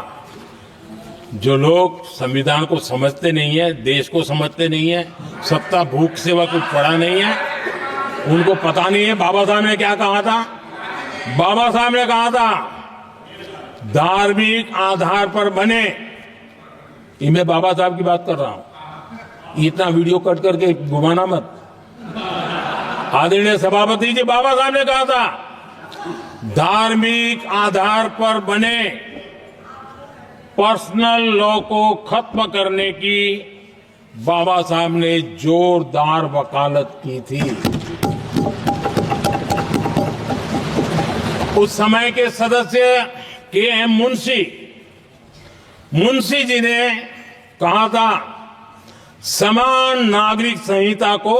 जो लोग संविधान को समझते नहीं है, देश को समझते नहीं है, सत्ता भूख सेवा कुछ पड़ा नहीं है, उनको पता नहीं है बाबा साहब ने क्या कहा था। बाबा साहब ने कहा था, धार्मिक आधार पर बने, ये मैं बाबा साहब की बात कर रहा हूं, इतना वीडियो कट करके घुमाना मत। आदरणीय सभापति जी, बाबा साहब ने कहा था, धार्मिक आधार पर बने पर्सनल लॉ को खत्म करने की बाबा साहब ने जोरदार वकालत की थी। उस समय के सदस्य के.एम. मुंशी जी ने कहा था, समान नागरिक संहिता को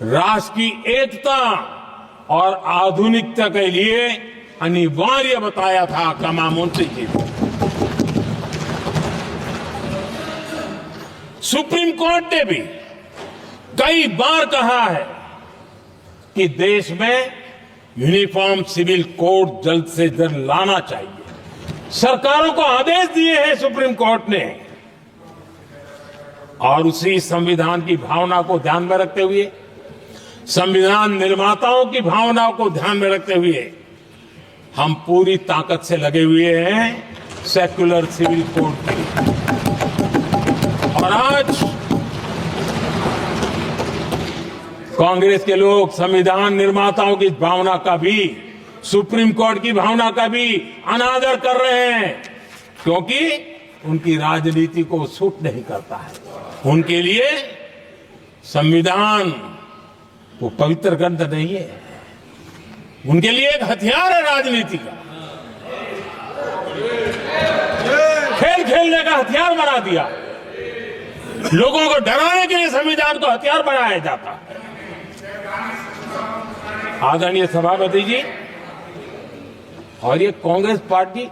राष्ट्र की एकता और आधुनिकता के लिए अनिवार्य बताया था। कमा मुंशी जी ने। सुप्रीम कोर्ट ने भी कई बार कहा है कि देश में यूनिफॉर्म सिविल कोड जल्द से जल्द लाना चाहिए। सरकारों को आदेश दिए हैं सुप्रीम कोर्ट ने, और उसी संविधान की भावना को ध्यान में रखते हुए, संविधान निर्माताओं की भावनाओं को ध्यान में रखते हुए हम पूरी ताकत से लगे हुए हैं सेक्युलर सिविल कोड की। और आज कांग्रेस के लोग संविधान निर्माताओं की भावना का भी, सुप्रीम कोर्ट की भावना का भी अनादर कर रहे हैं, क्योंकि उनकी राजनीति को सूट नहीं करता है। उनके लिए संविधान वो पवित्र ग्रंथ नहीं है, उनके लिए एक हथियार है राजनीति का। खेल खेलने का हथियार बना दिया। लोगों को डराने के लिए संविधान को हथियार बनाया जाता है। आदरणीय सभापति जी, और ये कांग्रेस पार्टी,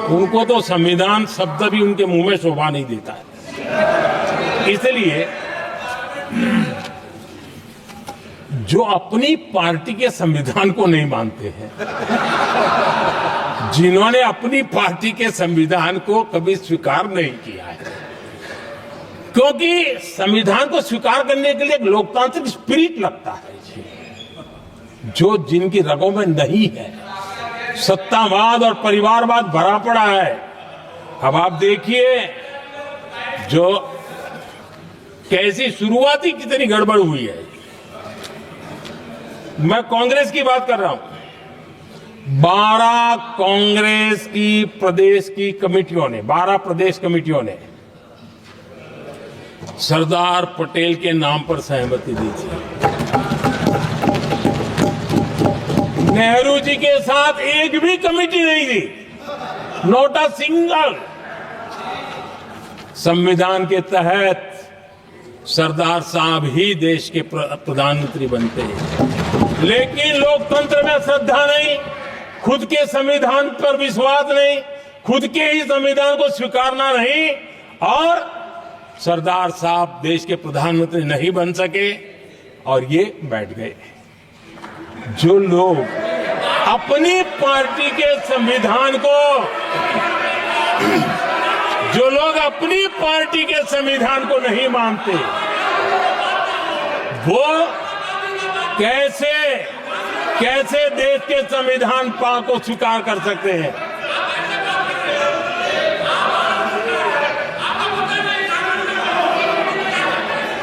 उनको तो संविधान शब्द भी उनके मुंह में शोभा नहीं देता है। इसलिए जो अपनी पार्टी के संविधान को नहीं मानते हैं, जिन्होंने अपनी पार्टी के संविधान को कभी स्वीकार नहीं किया है, क्योंकि संविधान को स्वीकार करने के लिए एक लोकतांत्रिक स्पिरिट लगता है जो जिनकी रगों में नहीं है। सत्तावाद और परिवारवाद भरा पड़ा है। अब आप देखिए जो कैसी शुरुआती कितनी गड़बड़ हुई है। मैं कांग्रेस की बात कर रहा हूं। 12 कांग्रेस की प्रदेश की कमेटियों ने, 12 प्रदेश कमेटियों ने सरदार पटेल के नाम पर सहमति दी थी। नेहरू जी के साथ एक भी कमेटी नहीं थी, नॉट अ सिंगल। संविधान के तहत सरदार साहब ही देश के प्रधानमंत्री बनते हैं, लेकिन लोकतंत्र में श्रद्धा नहीं खुद के संविधान पर विश्वास नहीं, खुद के ही संविधान को स्वीकारना नहीं, और सरदार साहब देश के प्रधानमंत्री नहीं बन सके और ये बैठ गए। जो लोग अपनी पार्टी के संविधान को, जो लोग अपनी पार्टी के संविधान को नहीं मानते, वो कैसे देश के संविधान को स्वीकार कर सकते हैं?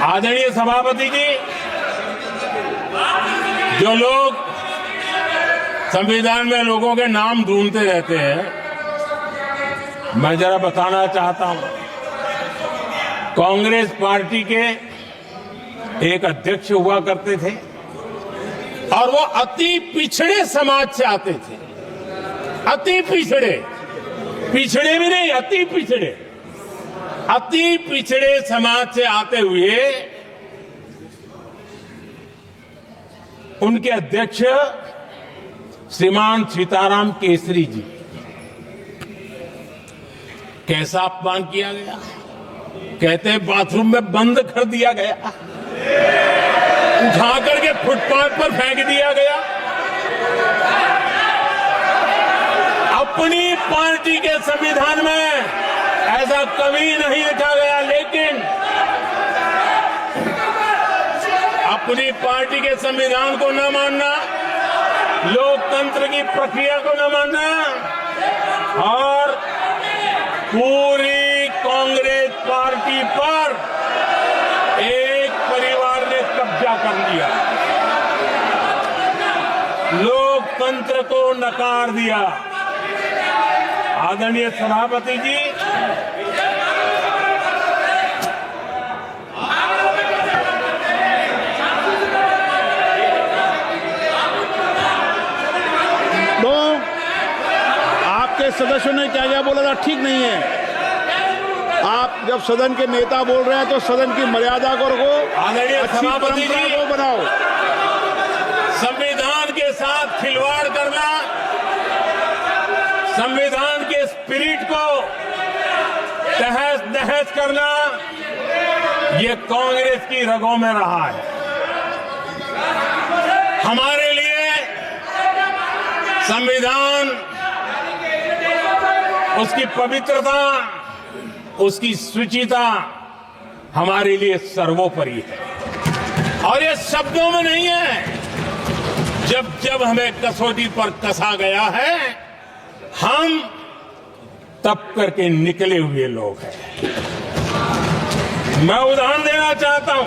आदरणीय सभापति जी, जो लोग संविधान में लोगों के नाम ढूंढते रहते हैं, मैं जरा बताना चाहता हूं, कांग्रेस पार्टी के एक अध्यक्ष हुआ करते थे और वो अति पिछड़े समाज से आते थे। अति पिछड़े, पिछड़े भी नहीं, अति पिछड़े समाज से आते हुए उनके अध्यक्ष श्रीमान सीताराम केसरी जी, कैसा अपमान किया गया। कहते हैं बाथरूम में बंद कर दिया गया, उठा करके फुटपाथ पर फेंक दिया गया। अपनी पार्टी के संविधान में ऐसा कभी नहीं लिखा गया, लेकिन अपनी पार्टी के संविधान को न मानना, लोकतंत्र की प्रक्रिया को न मानना, और पूरी कांग्रेस पार्टी पर एक परिवार ने कब्जा कर लिया, लोकतंत्र को नकार दिया। आदरणीय सभापति जी,
तो आपके सदस्यों ने क्या क्या बोला था, ठीक नहीं है। आप जब सदन के नेता बोल रहे हैं तो सदन की मर्यादा को रखो,
आदरणीय सभापति जी
को बनाओ।
संविधान के साथ खिलवाड़ करना, संविधान के स्पिरिट को तहस नहस करना, ये कांग्रेस की रगों में रहा है। हमारे लिए संविधान, उसकी पवित्रता, उसकी शुचिता हमारे लिए सर्वोपरि है। और ये शब्दों में नहीं है, जब जब हमें कसौटी पर कसा गया है, हम तप करके निकले हुए लोग हैं। मैं उदाहरण देना चाहता हूं,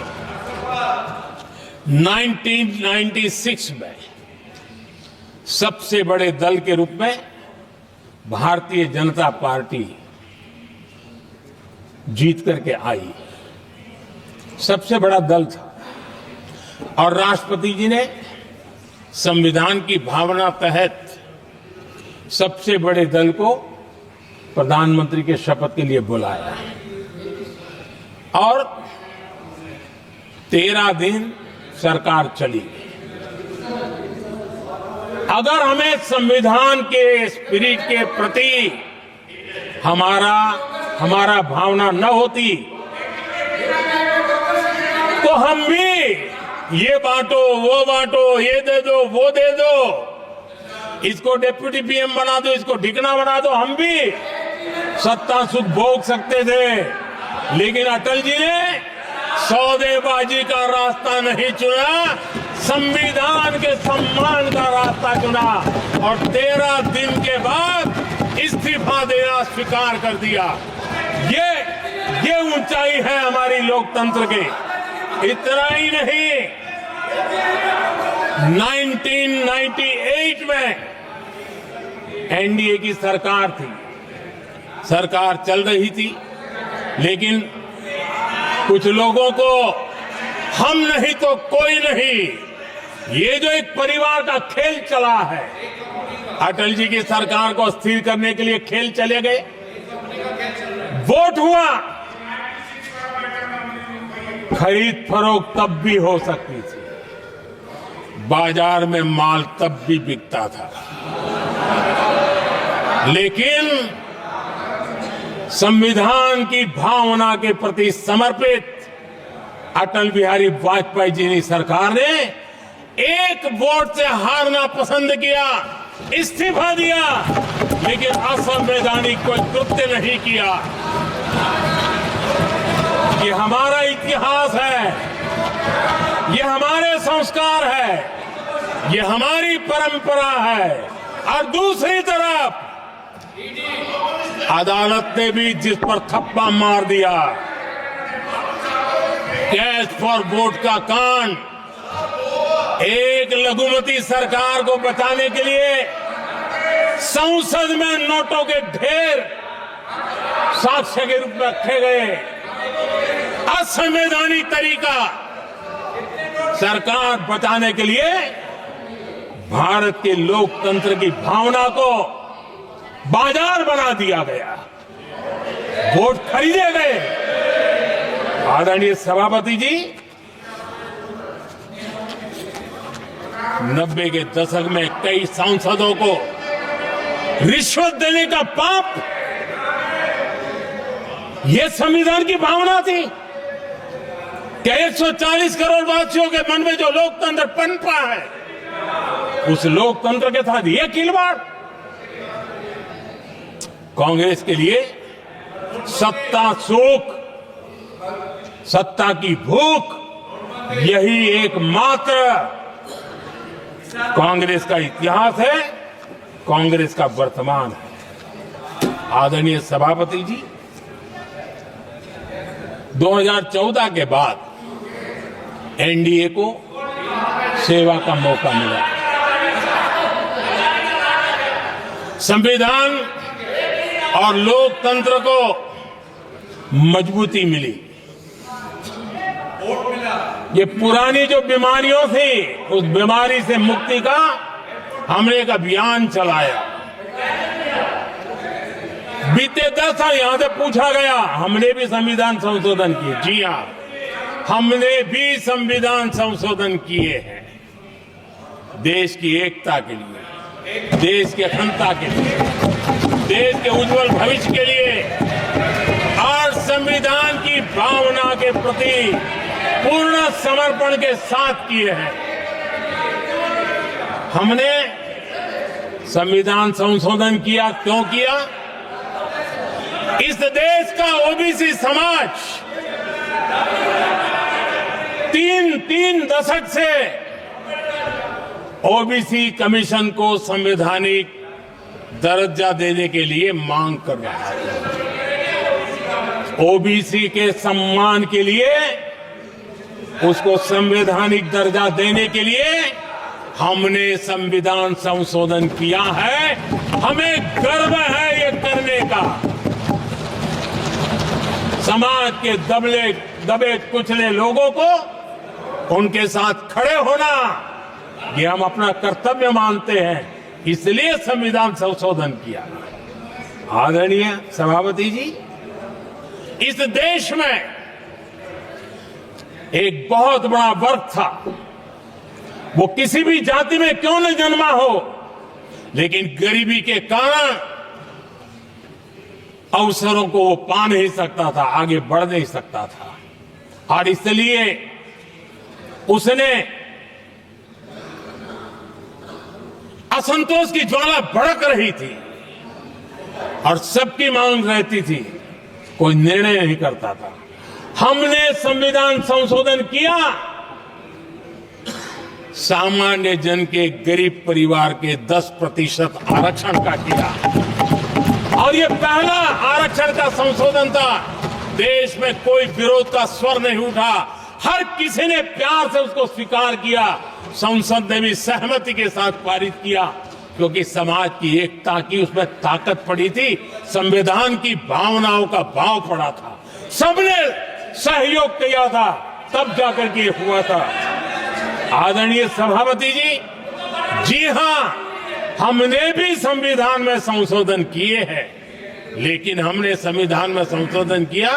1996 में सबसे बड़े दल के रूप में भारतीय जनता पार्टी जीत करके आई, सबसे बड़ा दल था, और राष्ट्रपति जी ने संविधान की भावना तहत सबसे बड़े दल को प्रधानमंत्री के शपथ के लिए बुलाया, और 13 दिन सरकार चली। अगर हमें संविधान के स्पिरिट के प्रति हमारा भावना न होती, तो हम भी ये बांटो, वो बांटो, ये दे दो, वो दे दो, इसको डिप्टी पीएम बना दो, इसको ढिकना बना दो, हम भी सत्ता सुख भोग सकते थे। लेकिन अटल जी ने सौदेबाजी का रास्ता नहीं चुना, संविधान के सम्मान का रास्ता चुना, और 13 दिन के बाद इस्तीफा देना स्वीकार कर दिया। ये ऊंचाई है हमारी लोकतंत्र के। इतना ही नहीं, 1998 में एनडीए की सरकार थी, सरकार चल रही थी, लेकिन कुछ लोगों को हम नहीं तो कोई नहीं, ये जो एक परिवार का खेल चला है, अटल जी की सरकार को अस्थिर करने के लिए खेल चले गए। वोट हुआ, खरीद फरोख्त तब भी हो सकती थी, बाजार में माल तब भी बिकता था। लेकिन संविधान की भावना के प्रति समर्पित अटल बिहारी वाजपेयी जी की सरकार ने एक वोट से हारना पसंद किया, इस्तीफा दिया, लेकिन असंवैधानिक कोई कृत्य नहीं किया। ये हमारा इतिहास है, ये हमारे संस्कार है, ये हमारी परंपरा है। और दूसरी तरफ अदालत ने भी जिस पर थप्पा मार दिया, कैश फॉर वोट का कांड, एक लघुमती सरकार को बचाने के लिए संसद में नोटों के ढेर साक्ष्य के रूप में रखे गए, असंवैधानिक तरीका। सरकार बचाने के लिए भारत के लोकतंत्र की भावना को बाजार बना दिया गया, वोट खरीदे गए। आदरणीय सभापति जी, 90 के दशक में कई सांसदों को रिश्वत देने का पाप, यह संविधान की भावना थी कि 140 करोड़ वासियों के मन में जो लोकतंत्र पनपा है, उस लोकतंत्र के साथ यह खिलवाड़। कांग्रेस के लिए सत्ता सुख, सत्ता की भूख, यही एकमात्र कांग्रेस का इतिहास है, कांग्रेस का वर्तमान है। आदरणीय सभापति जी, 2014 के बाद एनडीए को सेवा का मौका मिला। संविधान और लोकतंत्र को मजबूती मिली। ये पुरानी जो बीमारियों थी, उस बीमारी से मुक्ति का हमने एक अभियान चलाया। बीते 10 साल यहां से पूछा गया, हमने भी संविधान संशोधन किए। जी हां, हमने भी संविधान संशोधन किए हैं, देश की एकता के लिए, देश की अखंडता के लिए, देश के उज्जवल भविष्य के लिए और संविधान की भावना के प्रति पूर्ण समर्पण के साथ किए हैं। हमने संविधान संशोधन किया, क्यों किया? इस देश का ओबीसी समाज तीन दशक से ओबीसी कमीशन को संवैधानिक दर्जा देने के लिए मांग कर रहा है। ओबीसी के सम्मान के लिए, उसको संवैधानिक दर्जा देने के लिए हमने संविधान संशोधन किया है। हमें गर्व है ये करने का। समाज के दबे कुचले लोगों को उनके साथ खड़े होना, ये हम अपना कर्तव्य मानते हैं, इसलिए संविधान संशोधन किया। आदरणीय सभापति जी, इस देश में एक बहुत बड़ा वर्ग था, वो किसी भी जाति में क्यों न जन्मा हो, लेकिन गरीबी के कारण अवसरों को वो पा नहीं सकता था, आगे बढ़ नहीं सकता था। और इसलिए उसने असंतोष की ज्वाला भड़क रही थी और सबकी मांग रहती थी, कोई निर्णय नहीं करता था। हमने संविधान संशोधन किया, सामान्य जन के गरीब परिवार के 10% आरक्षण का किया, और ये पहला आरक्षण का संशोधन था। देश में कोई विरोध का स्वर नहीं उठा, हर किसी ने प्यार से उसको स्वीकार किया। संसद ने भी सहमति के साथ पारित किया, क्योंकि समाज की एकता की उसमें ताकत पड़ी थी, संविधान की भावनाओं का भाव पड़ा था, सबने सहयोग किया था, तब जाकर के हुआ था। आदरणीय सभापति जी, जी हां, हमने भी संविधान में संशोधन किए हैं, लेकिन हमने संविधान में संशोधन किया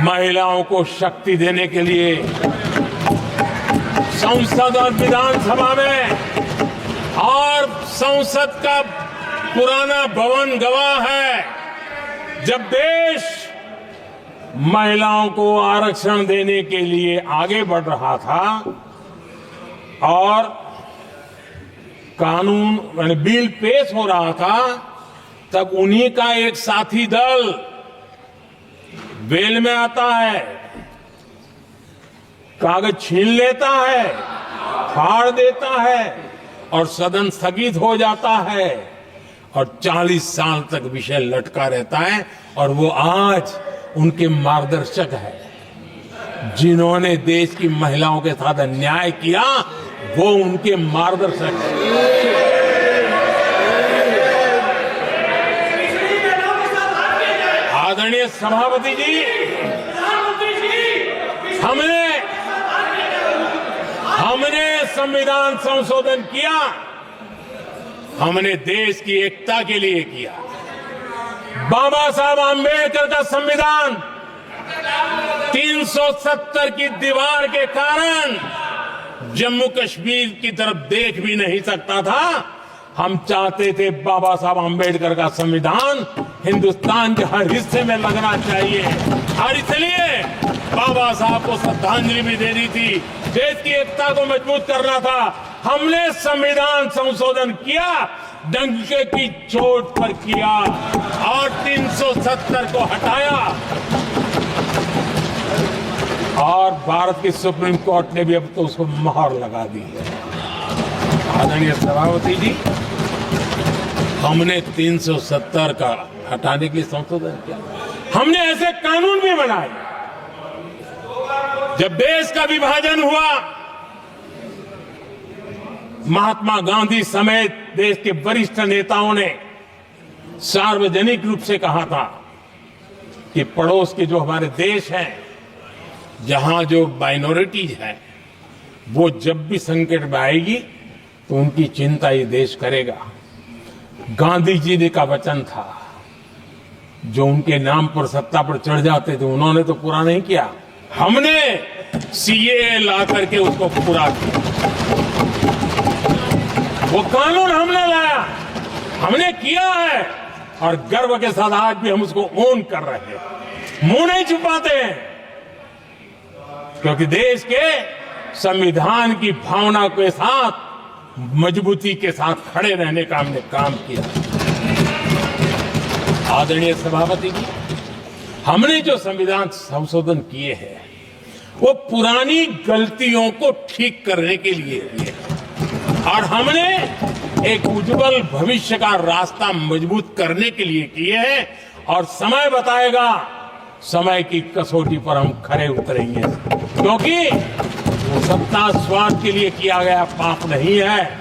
महिलाओं को शक्ति देने के लिए। संसद और विधानसभा में और संसद का पुराना भवन गवाह है, जब देश महिलाओं को आरक्षण देने के लिए आगे बढ़ रहा था और कानून यानी बिल पेश हो रहा था, तब उन्हीं का एक साथी दल वेल में आता है, कागज छीन लेता है, फाड़ देता है और सदन स्थगित हो जाता है और 40 साल तक विषय लटका रहता है। और वो आज उनके मार्गदर्शक है, जिन्होंने देश की महिलाओं के साथ अन्याय किया, वो उनके मार्गदर्शक है। आदरणीय सभापति जी, हमने संविधान संशोधन किया, हमने देश की एकता के लिए किया। बाबा साहब आंबेडकर का संविधान 370 की दीवार के कारण जम्मू कश्मीर की तरफ देख भी नहीं सकता था। हम चाहते थे बाबा साहब आंबेडकर का संविधान हिंदुस्तान के हर हिस्से में लगना चाहिए और इसलिए बाबा साहब को श्रद्धांजलि भी देनी थी, देश की एकता को मजबूत करना था। हमने संविधान संशोधन किया, डंके की चोट पर किया और 370 को हटाया और भारत की सुप्रीम कोर्ट ने भी अब तो उसको मोहर लगा दी है। आदरणीय सभापति जी, हमने 370 का हटाने के लिए संशोधन किया। हमने ऐसे कानून भी बनाए। जब देश का विभाजन हुआ, महात्मा गांधी समेत देश के वरिष्ठ नेताओं ने सार्वजनिक रूप से कहा था कि पड़ोस के जो हमारे देश हैं, जहां जो माइनॉरिटीज है, वो जब भी संकट में आएगी तो उनकी चिंता ये देश करेगा। गांधी जी ने का वचन था, जो उनके नाम पर सत्ता पर चढ़ जाते थे उन्होंने तो पूरा नहीं किया, हमने सीएए ला करके उसको पूरा किया। वो कानून हमने लाया, हमने किया है और गर्व के साथ आज भी हम उसको ओन कर रहे हैं, मुंह नहीं छुपाते हैं, क्योंकि देश के संविधान की भावना के साथ मजबूती के साथ खड़े रहने का हमने काम किया। आदरणीय सभापति जी, हमने जो संविधान संशोधन किए हैं वो पुरानी गलतियों को ठीक करने के लिए किए और हमने एक उज्जवल भविष्य का रास्ता मजबूत करने के लिए किए हैं और समय बताएगा, समय की कसौटी पर हम खरे उतरेंगे, क्योंकि वो सत्ता स्वार्थ के लिए किया गया पाप नहीं है,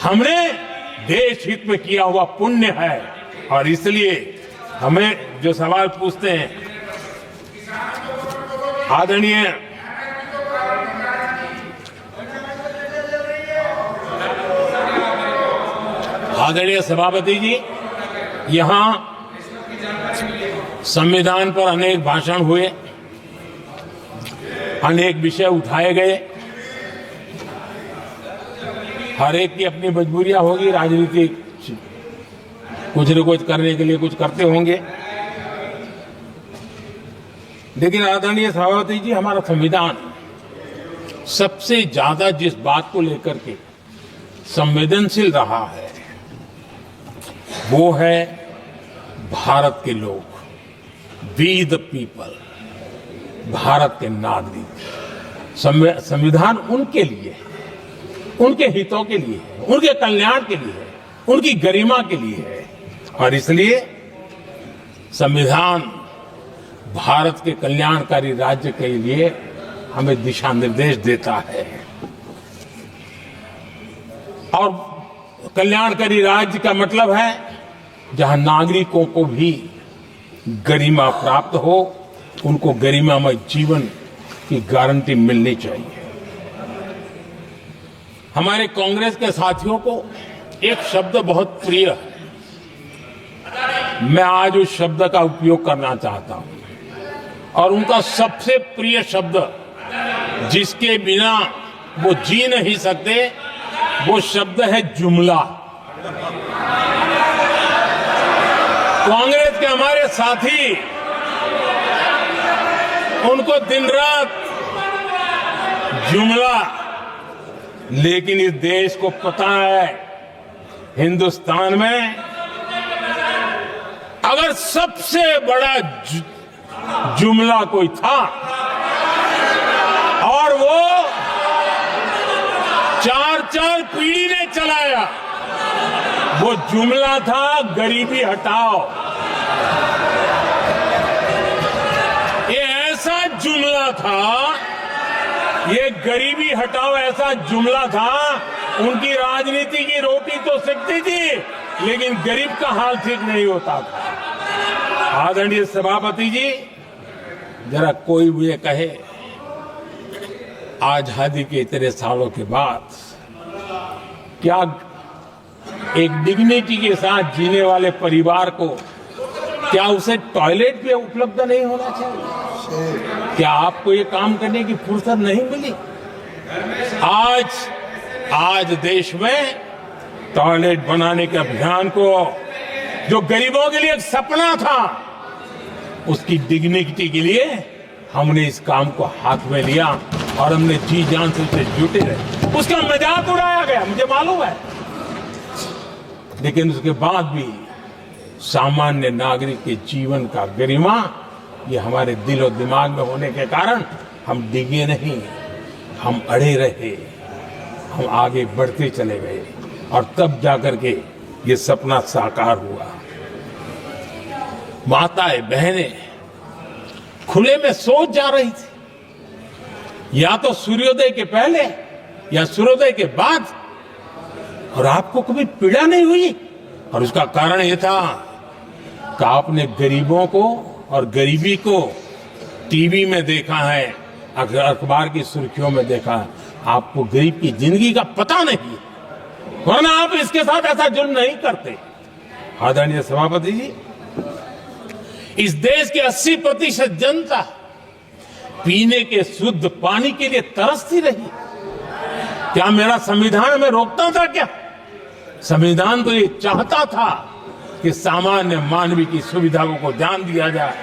हमने देश हित में किया हुआ पुण्य है। और इसलिए हमें जो सवाल पूछते हैं आदरणीय सभापति जी, यहां संविधान पर अनेक भाषण हुए, अनेक विषय उठाए गए, हर एक की अपनी मजबूरियां होगी, राजनीति कुछ न कुछ करने के लिए कुछ करते होंगे, लेकिन आदरणीय सभापति जी, हमारा संविधान सबसे ज्यादा जिस बात को लेकर के संवेदनशील रहा है वो है भारत के लोग, वी द पीपल, भारत के नागरिक। संविधान उनके लिए है, उनके हितों के लिए है, उनके कल्याण के लिए है, उनकी गरिमा के लिए है और इसलिए संविधान भारत के कल्याणकारी राज्य के लिए हमें दिशा निर्देश देता है और कल्याणकारी राज्य का मतलब है जहां नागरिकों को भी गरिमा प्राप्त हो, उनको गरिमामय जीवन की गारंटी मिलनी चाहिए। हमारे कांग्रेस के साथियों को एक शब्द बहुत प्रिय है, मैं आज उस शब्द का उपयोग करना चाहता हूं और उनका सबसे प्रिय शब्द जिसके बिना वो जी नहीं सकते वो शब्द है जुमला। कांग्रेस के हमारे साथी उनको दिन रात जुमला, लेकिन इस देश को पता है हिंदुस्तान में अगर सबसे बड़ा जुमला कोई था और वो 4 पीढ़ी ने चलाया, वो जुमला था गरीबी हटाओ। ये ऐसा जुमला था, ये गरीबी हटाओ ऐसा जुमला था, उनकी राजनीति की रोटी तो सिकती थी लेकिन गरीब का हाल ठीक नहीं होता था। आदरणीय सभापति जी, जरा कोई मुझे कहे आजादी के इतने सालों के बाद क्या एक डिग्निटी के साथ जीने वाले परिवार को क्या उसे टॉयलेट भी उपलब्ध नहीं होना चाहिए? क्या आपको ये काम करने की फुर्सत नहीं मिली? आज देश में टॉयलेट बनाने के अभियान को, जो गरीबों के लिए एक सपना था, उसकी डिग्निटी के लिए हमने इस काम को हाथ में लिया और हमने जी जान से उसे जुटे रहे। उसका मजाक उड़ाया गया, मुझे मालूम है, लेकिन उसके बाद भी सामान्य नागरिक के जीवन का गरिमा, ये हमारे दिल और दिमाग में होने के कारण हम डिगे नहीं, हम अड़े रहे, हम आगे बढ़ते चले गए और तब जाकर के ये सपना साकार हुआ। माताएं बहनें खुले में सोच जा रही थी, या तो सूर्योदय के पहले या सूर्योदय के बाद, और आपको कभी पीड़ा नहीं हुई। और उसका कारण यह था कि आपने गरीबों को और गरीबी को टीवी में देखा है, अखबार की सुर्खियों में देखा है, आपको गरीब की जिंदगी का पता नहीं, वरना आप इसके साथ ऐसा जुल्म नहीं करते। आदरणीय सभापति जी, इस देश की 80% जनता पीने के शुद्ध पानी के लिए तरसती रही। क्या मेरा संविधान हमें रोकता था? क्या संविधान तो ये चाहता था कि सामान्य मानवीय की सुविधाओं को ध्यान दिया जाए।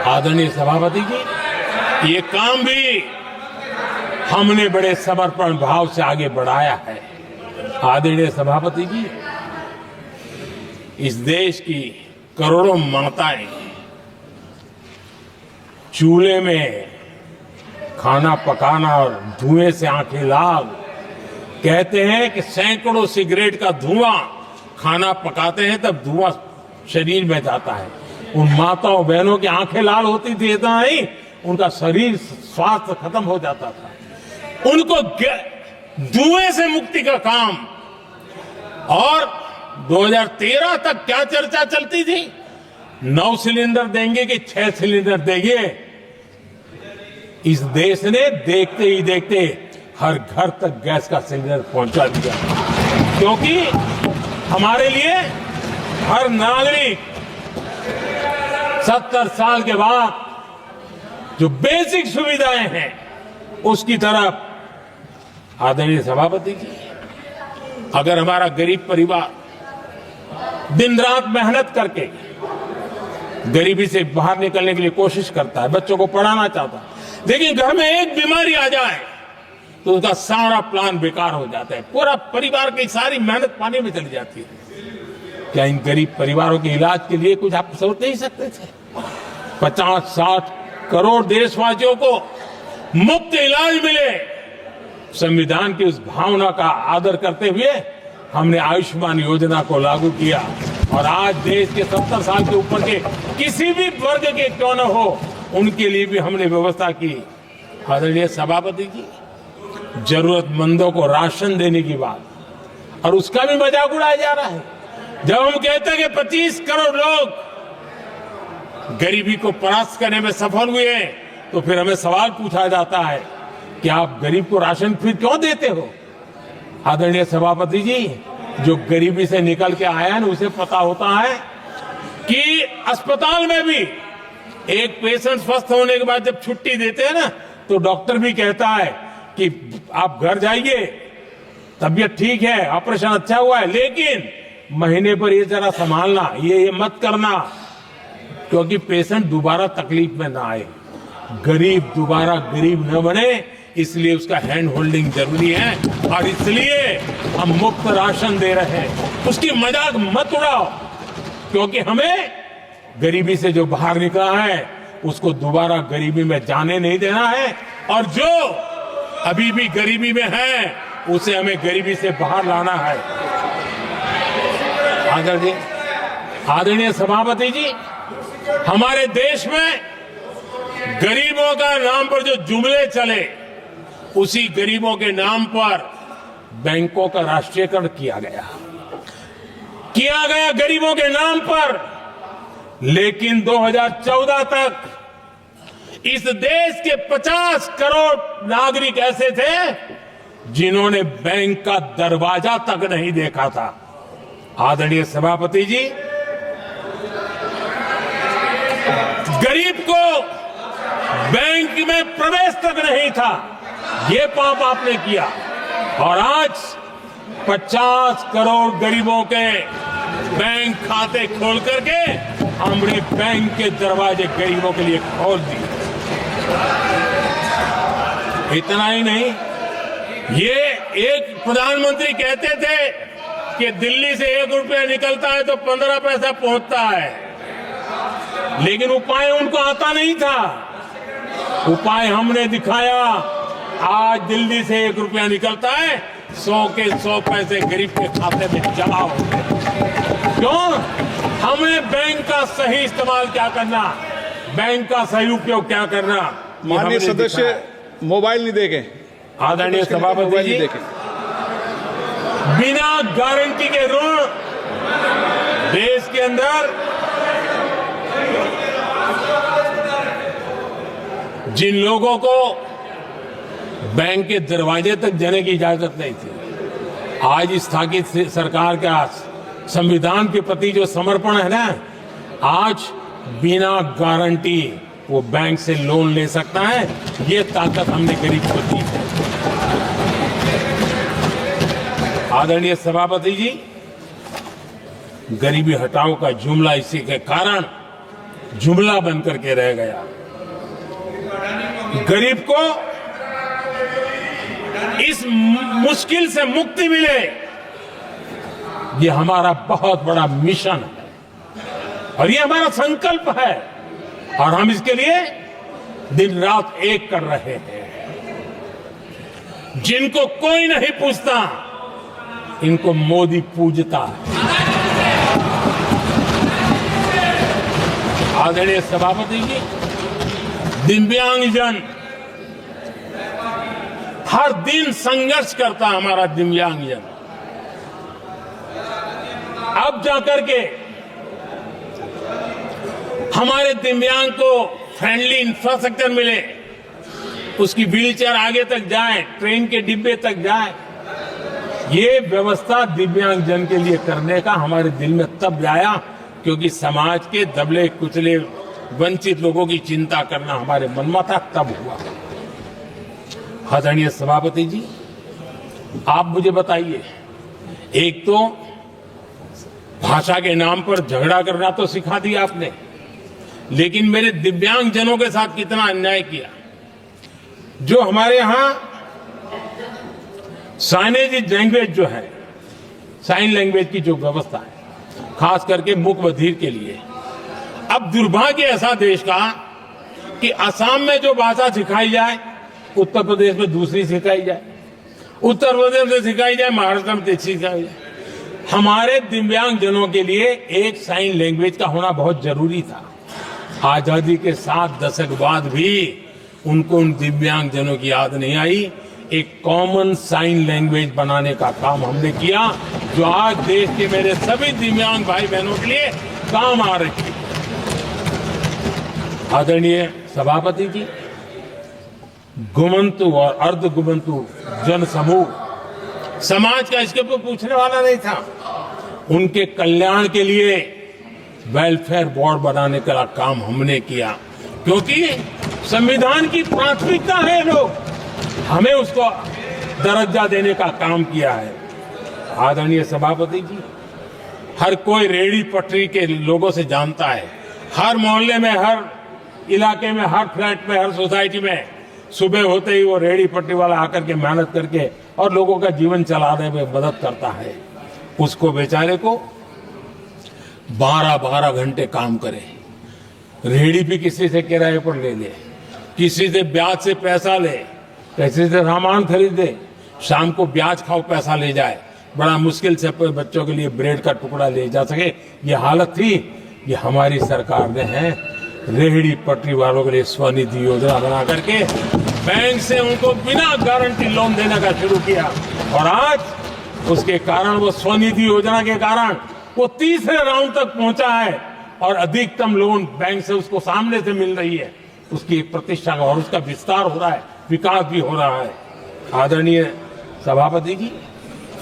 आदरणीय सभापति जी, ये काम भी हमने बड़े समर्पण भाव से आगे बढ़ाया है। आदरणीय सभापति जी, इस देश की करोड़ों माताएं चूल्हे में खाना पकाना और धुएं से आंखें लाल, कहते हैं कि सैकड़ों सिगरेट का धुआं खाना पकाते हैं तब धुआं शरीर में जाता है। उन माताओं बहनों की आंखें लाल होती थी, इतना नहीं, उनका शरीर स्वास्थ्य खत्म हो जाता था। उनको धुएं से मुक्ति का काम, और 2013 तक क्या चर्चा चलती थी, 9 सिलेंडर देंगे कि 6 सिलेंडर देंगे। इस देश ने देखते ही देखते हर घर तक गैस का सिलेंडर पहुंचा दिया, क्योंकि हमारे लिए हर नागरिक 70 साल के बाद जो बेसिक सुविधाएं हैं उसकी तरफ। आदरणीय सभापति जी, अगर हमारा गरीब परिवार दिन रात मेहनत करके गरीबी से बाहर निकलने के लिए कोशिश करता है, बच्चों को पढ़ाना चाहता है, लेकिन घर में एक बीमारी आ जाए तो उसका सारा प्लान बेकार हो जाता है, पूरा परिवार की सारी मेहनत पानी में चली जाती है। क्या इन गरीब परिवारों के इलाज के लिए कुछ आप सोच नहीं सकते थे? 50-60 करोड़ देशवासियों को मुफ्त इलाज मिले। संविधान की उस भावना का आदर करते हुए हमने आयुष्मान योजना को लागू किया, और आज देश के 70 साल के ऊपर के किसी भी वर्ग के क्यों न हो, उनके लिए भी हमने व्यवस्था की। आदरणीय सभापति जी, जरूरतमंदों को राशन देने की बात, और उसका भी मजाक उड़ाया जा रहा है। जब हम कहते हैं कि 25 करोड़ लोग गरीबी को परास्त करने में सफल हुए, तो फिर हमें सवाल पूछा जाता है कि आप गरीब को राशन फिर क्यों देते हो? आदरणीय सभापति जी, जो गरीबी से निकल के आया है, उसे पता होता है कि अस्पताल में भी एक पेशेंट स्वस्थ होने के बाद जब छुट्टी देते हैं ना, तो डॉक्टर भी कहता है कि आप घर जाइए, तबीयत ठीक है, ऑपरेशन अच्छा हुआ है, लेकिन महीने पर ये जरा संभालना, ये मत करना, क्योंकि पेशेंट दोबारा तकलीफ में ना आए, गरीब दोबारा गरीब न बने, इसलिए उसका हैंड होल्डिंग जरूरी है। और इसलिए हम मुफ्त राशन दे रहे हैं। उसकी मजाक मत उड़ाओ, क्योंकि हमें गरीबी से जो बाहर निकला है उसको दोबारा गरीबी में जाने नहीं देना है, और जो अभी भी गरीबी में है उसे हमें गरीबी से बाहर लाना है। आदरणीय सभापति जी, हमारे देश में गरीबों का नाम पर जो जुमले चले, उसी गरीबों के नाम पर बैंकों का राष्ट्रीयकरण किया गया गरीबों के नाम पर। लेकिन 2014 तक इस देश के 50 करोड़ नागरिक ऐसे थे जिन्होंने बैंक का दरवाजा तक नहीं देखा था। आदरणीय सभापति जी, गरीब को बैंक में प्रवेश तक नहीं था, ये पाप आपने किया। और आज 50 करोड़ गरीबों के बैंक खाते खोल करके हमने बैंक के दरवाजे गरीबों के लिए खोल दिए। इतना ही नहीं, ये एक प्रधानमंत्री कहते थे कि दिल्ली से 1 रुपया निकलता है तो 15 पैसा पहुंचता है, लेकिन उपाय उनको आता नहीं था। उपाय हमने दिखाया। आज दिल्ली से 1 रुपया निकलता है, 100 के 100 पैसे गरीब के खाते में जमा होते हैं। क्यों? हमें बैंक का सही इस्तेमाल क्या करना, बैंक का सही उपयोग क्या करना।
माननीय सदस्य मोबाइल नहीं देखें।
आदरणीय सभापति जी, बिना गारंटी के ऋण देश के अंदर जिन लोगों को बैंक के दरवाजे तक जाने की इजाजत नहीं थी, आज स्थापित सरकार का संविधान के प्रति जो समर्पण है ना, आज बिना गारंटी वो बैंक से लोन ले सकता है। ये ताकत हमने गरीब को दी है। आदरणीय सभापति जी, गरीबी हटाओ का जुमला इसी के कारण जुमला बनकर के रह गया। गरीब को इस मुश्किल से मुक्ति मिले, ये हमारा बहुत बड़ा मिशन है और ये हमारा संकल्प है, और हम इसके लिए दिन रात एक कर रहे हैं। जिनको कोई नहीं पूछता, इनको मोदी पूजता है। आदरणीय सभापति जी, दिव्यांगजन हर दिन संघर्ष करता हमारा दिव्यांगजन। अब जाकर के हमारे दिव्यांग को फ्रेंडली इंफ्रास्ट्रक्चर मिले, उसकी व्हीलचेयर आगे तक जाए, ट्रेन के डिब्बे तक जाए। ये व्यवस्था दिव्यांगजन के लिए करने का हमारे दिल में तब आया क्योंकि समाज के दबले कुचले वंचित लोगों की चिंता करना हमारे मन में था, तब हुआ। आदरणीय सभापति जी, आप मुझे बताइए, एक तो भाषा के नाम पर झगड़ा करना तो सिखा दिया आपने, लेकिन मेरे दिव्यांगजनों के साथ कितना अन्याय किया। जो हमारे यहां साइनेज लैंग्वेज जो है, साइन लैंग्वेज की जो व्यवस्था है, खास करके मूक बधिर के लिए, अब दुर्भाग्य ऐसा देश का कि असम में जो भाषा सिखाई जाए उत्तर प्रदेश में दूसरी सिखाई जाए, उत्तर प्रदेश में सिखाई जाए महाराष्ट्र में तीसरी सिखाई जाए। हमारे दिव्यांगजनों के लिए एक साइन लैंग्वेज का होना बहुत जरूरी था। आजादी के 7 दशक बाद भी उनको उन दिव्यांगजनों की याद नहीं आई। एक कॉमन साइन लैंग्वेज बनाने का काम हमने किया, जो आज देश के मेरे सभी दिव्यांग भाई बहनों के लिए काम आ रही है। आदरणीय सभापति जी, गुमंतु और अर्ध गुमंतु जन समूह समाज का इसके ऊपर पूछने वाला नहीं था। उनके कल्याण के लिए वेलफेयर बोर्ड बनाने का काम हमने किया, क्योंकि संविधान की प्राथमिकता है लोग, हमें उसको दर्जा देने का काम किया है। आदरणीय सभापति जी, हर कोई रेहड़ी पटरी के लोगों से जानता है। हर मोहल्ले में, हर इलाके में, हर फ्लैट में, हर सोसाइटी में सुबह होते ही वो रेहड़ी पटरी वाला आकर के मेहनत करके और लोगों का जीवन चलाने में मदद करता है। उसको बेचारे को 12-12 घंटे काम करे, रेहड़ी भी किसी से किराए पर ले ले, किसी से ब्याज से पैसा ले, किसी से सामान खरीदे, शाम को ब्याज खाओ पैसा ले जाए, बड़ा मुश्किल से अपने बच्चों के लिए ब्रेड का टुकड़ा ले जा सके। ये हालत थी। ये हमारी सरकार ने है रेहड़ी पटरी वालों के लिए स्वनिधि योजना बना करके बैंक से उनको बिना गारंटी लोन देने का शुरू किया, और आज उसके कारण, वो स्वनिधि योजना के कारण वो तीसरे राउंड तक पहुंचा है और अधिकतम लोन बैंक से उसको सामने से मिल रही है। उसकी प्रतिष्ठा का और उसका विस्तार हो रहा है, विकास भी हो रहा है। आदरणीय सभापति जी,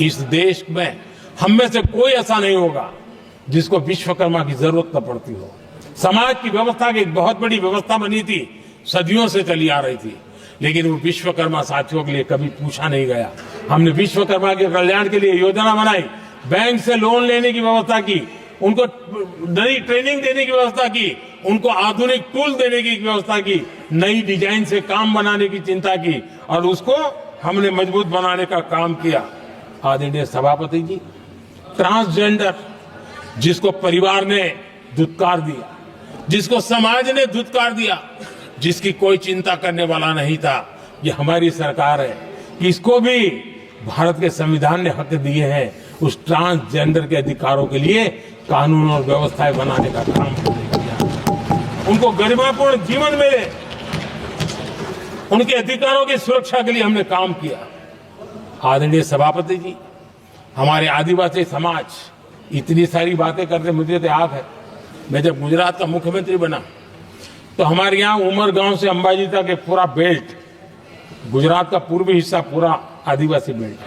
इस देश में हम में से कोई ऐसा नहीं होगा जिसको विश्वकर्मा की जरूरत न पड़ती हो। समाज की व्यवस्था की एक बहुत बड़ी व्यवस्था बनी थी, सदियों से चली आ रही थी, लेकिन वो विश्वकर्मा साथियों के लिए कभी पूछा नहीं गया। हमने विश्वकर्मा के कल्याण के लिए योजना बनाई, बैंक से लोन लेने की व्यवस्था की, उनको नई ट्रेनिंग देने की व्यवस्था की, उनको आधुनिक टूल देने की व्यवस्था की, नई डिजाइन से काम बनाने की चिंता की, और उसको हमने मजबूत बनाने का काम किया। आदरणीय सभापति जी, ट्रांसजेंडर जिसको परिवार ने धुतकार दिया, जिसको समाज ने धुतकार दिया, जिसकी कोई चिंता करने वाला नहीं था, ये हमारी सरकार है कि इसको भी भारत के संविधान ने हक दिए हैं। उस ट्रांसजेंडर के अधिकारों के लिए कानून और व्यवस्थाएं बनाने का काम हमने किया। उनको गरिमापूर्ण जीवन मिले, उनके अधिकारों की सुरक्षा के लिए हमने काम किया। आदरणीय सभापति जी, हमारे आदिवासी समाज इतनी सारी बातें करते, मुझे तो याद है मैं जब गुजरात का मुख्यमंत्री बना तो हमारे यहाँ उमरगांव से अंबाजी तक एक पूरा बेल्ट, गुजरात का पूर्वी हिस्सा पूरा आदिवासी बेल्ट,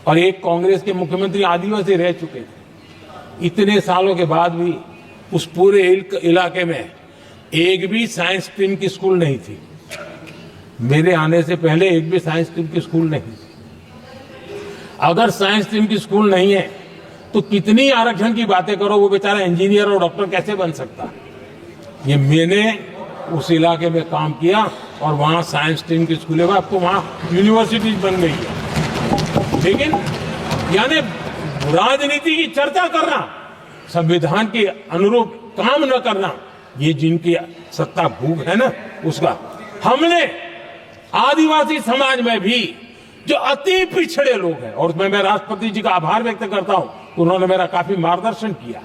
और एक कांग्रेस के मुख्यमंत्री आदिवासी रह चुके थे। इतने सालों के बाद भी उस पूरे इलाके में एक भी साइंस स्ट्रीम की स्कूल नहीं थी। मेरे आने से पहले एक भी साइंस स्ट्रीम की स्कूल नहीं थी। अगर साइंस स्ट्रीम की स्कूल नहीं है तो कितनी आरक्षण की बातें करो, वो बेचारा इंजीनियर और डॉक्टर कैसे बन सकता है। ये मैंने उस इलाके में काम किया और वहां साइंस स्ट्रीम की स्कूलें, अब तो वहां यूनिवर्सिटीज बन गई है। लेकिन यानी राजनीति की चर्चा करना, संविधान के अनुरूप काम न करना, ये जिनकी सत्ता भूख है ना, उसका हमने आदिवासी समाज में भी जो अति पिछड़े लोग हैं, और मैं राष्ट्रपति जी का आभार व्यक्त करता हूं, उन्होंने मेरा काफी मार्गदर्शन किया।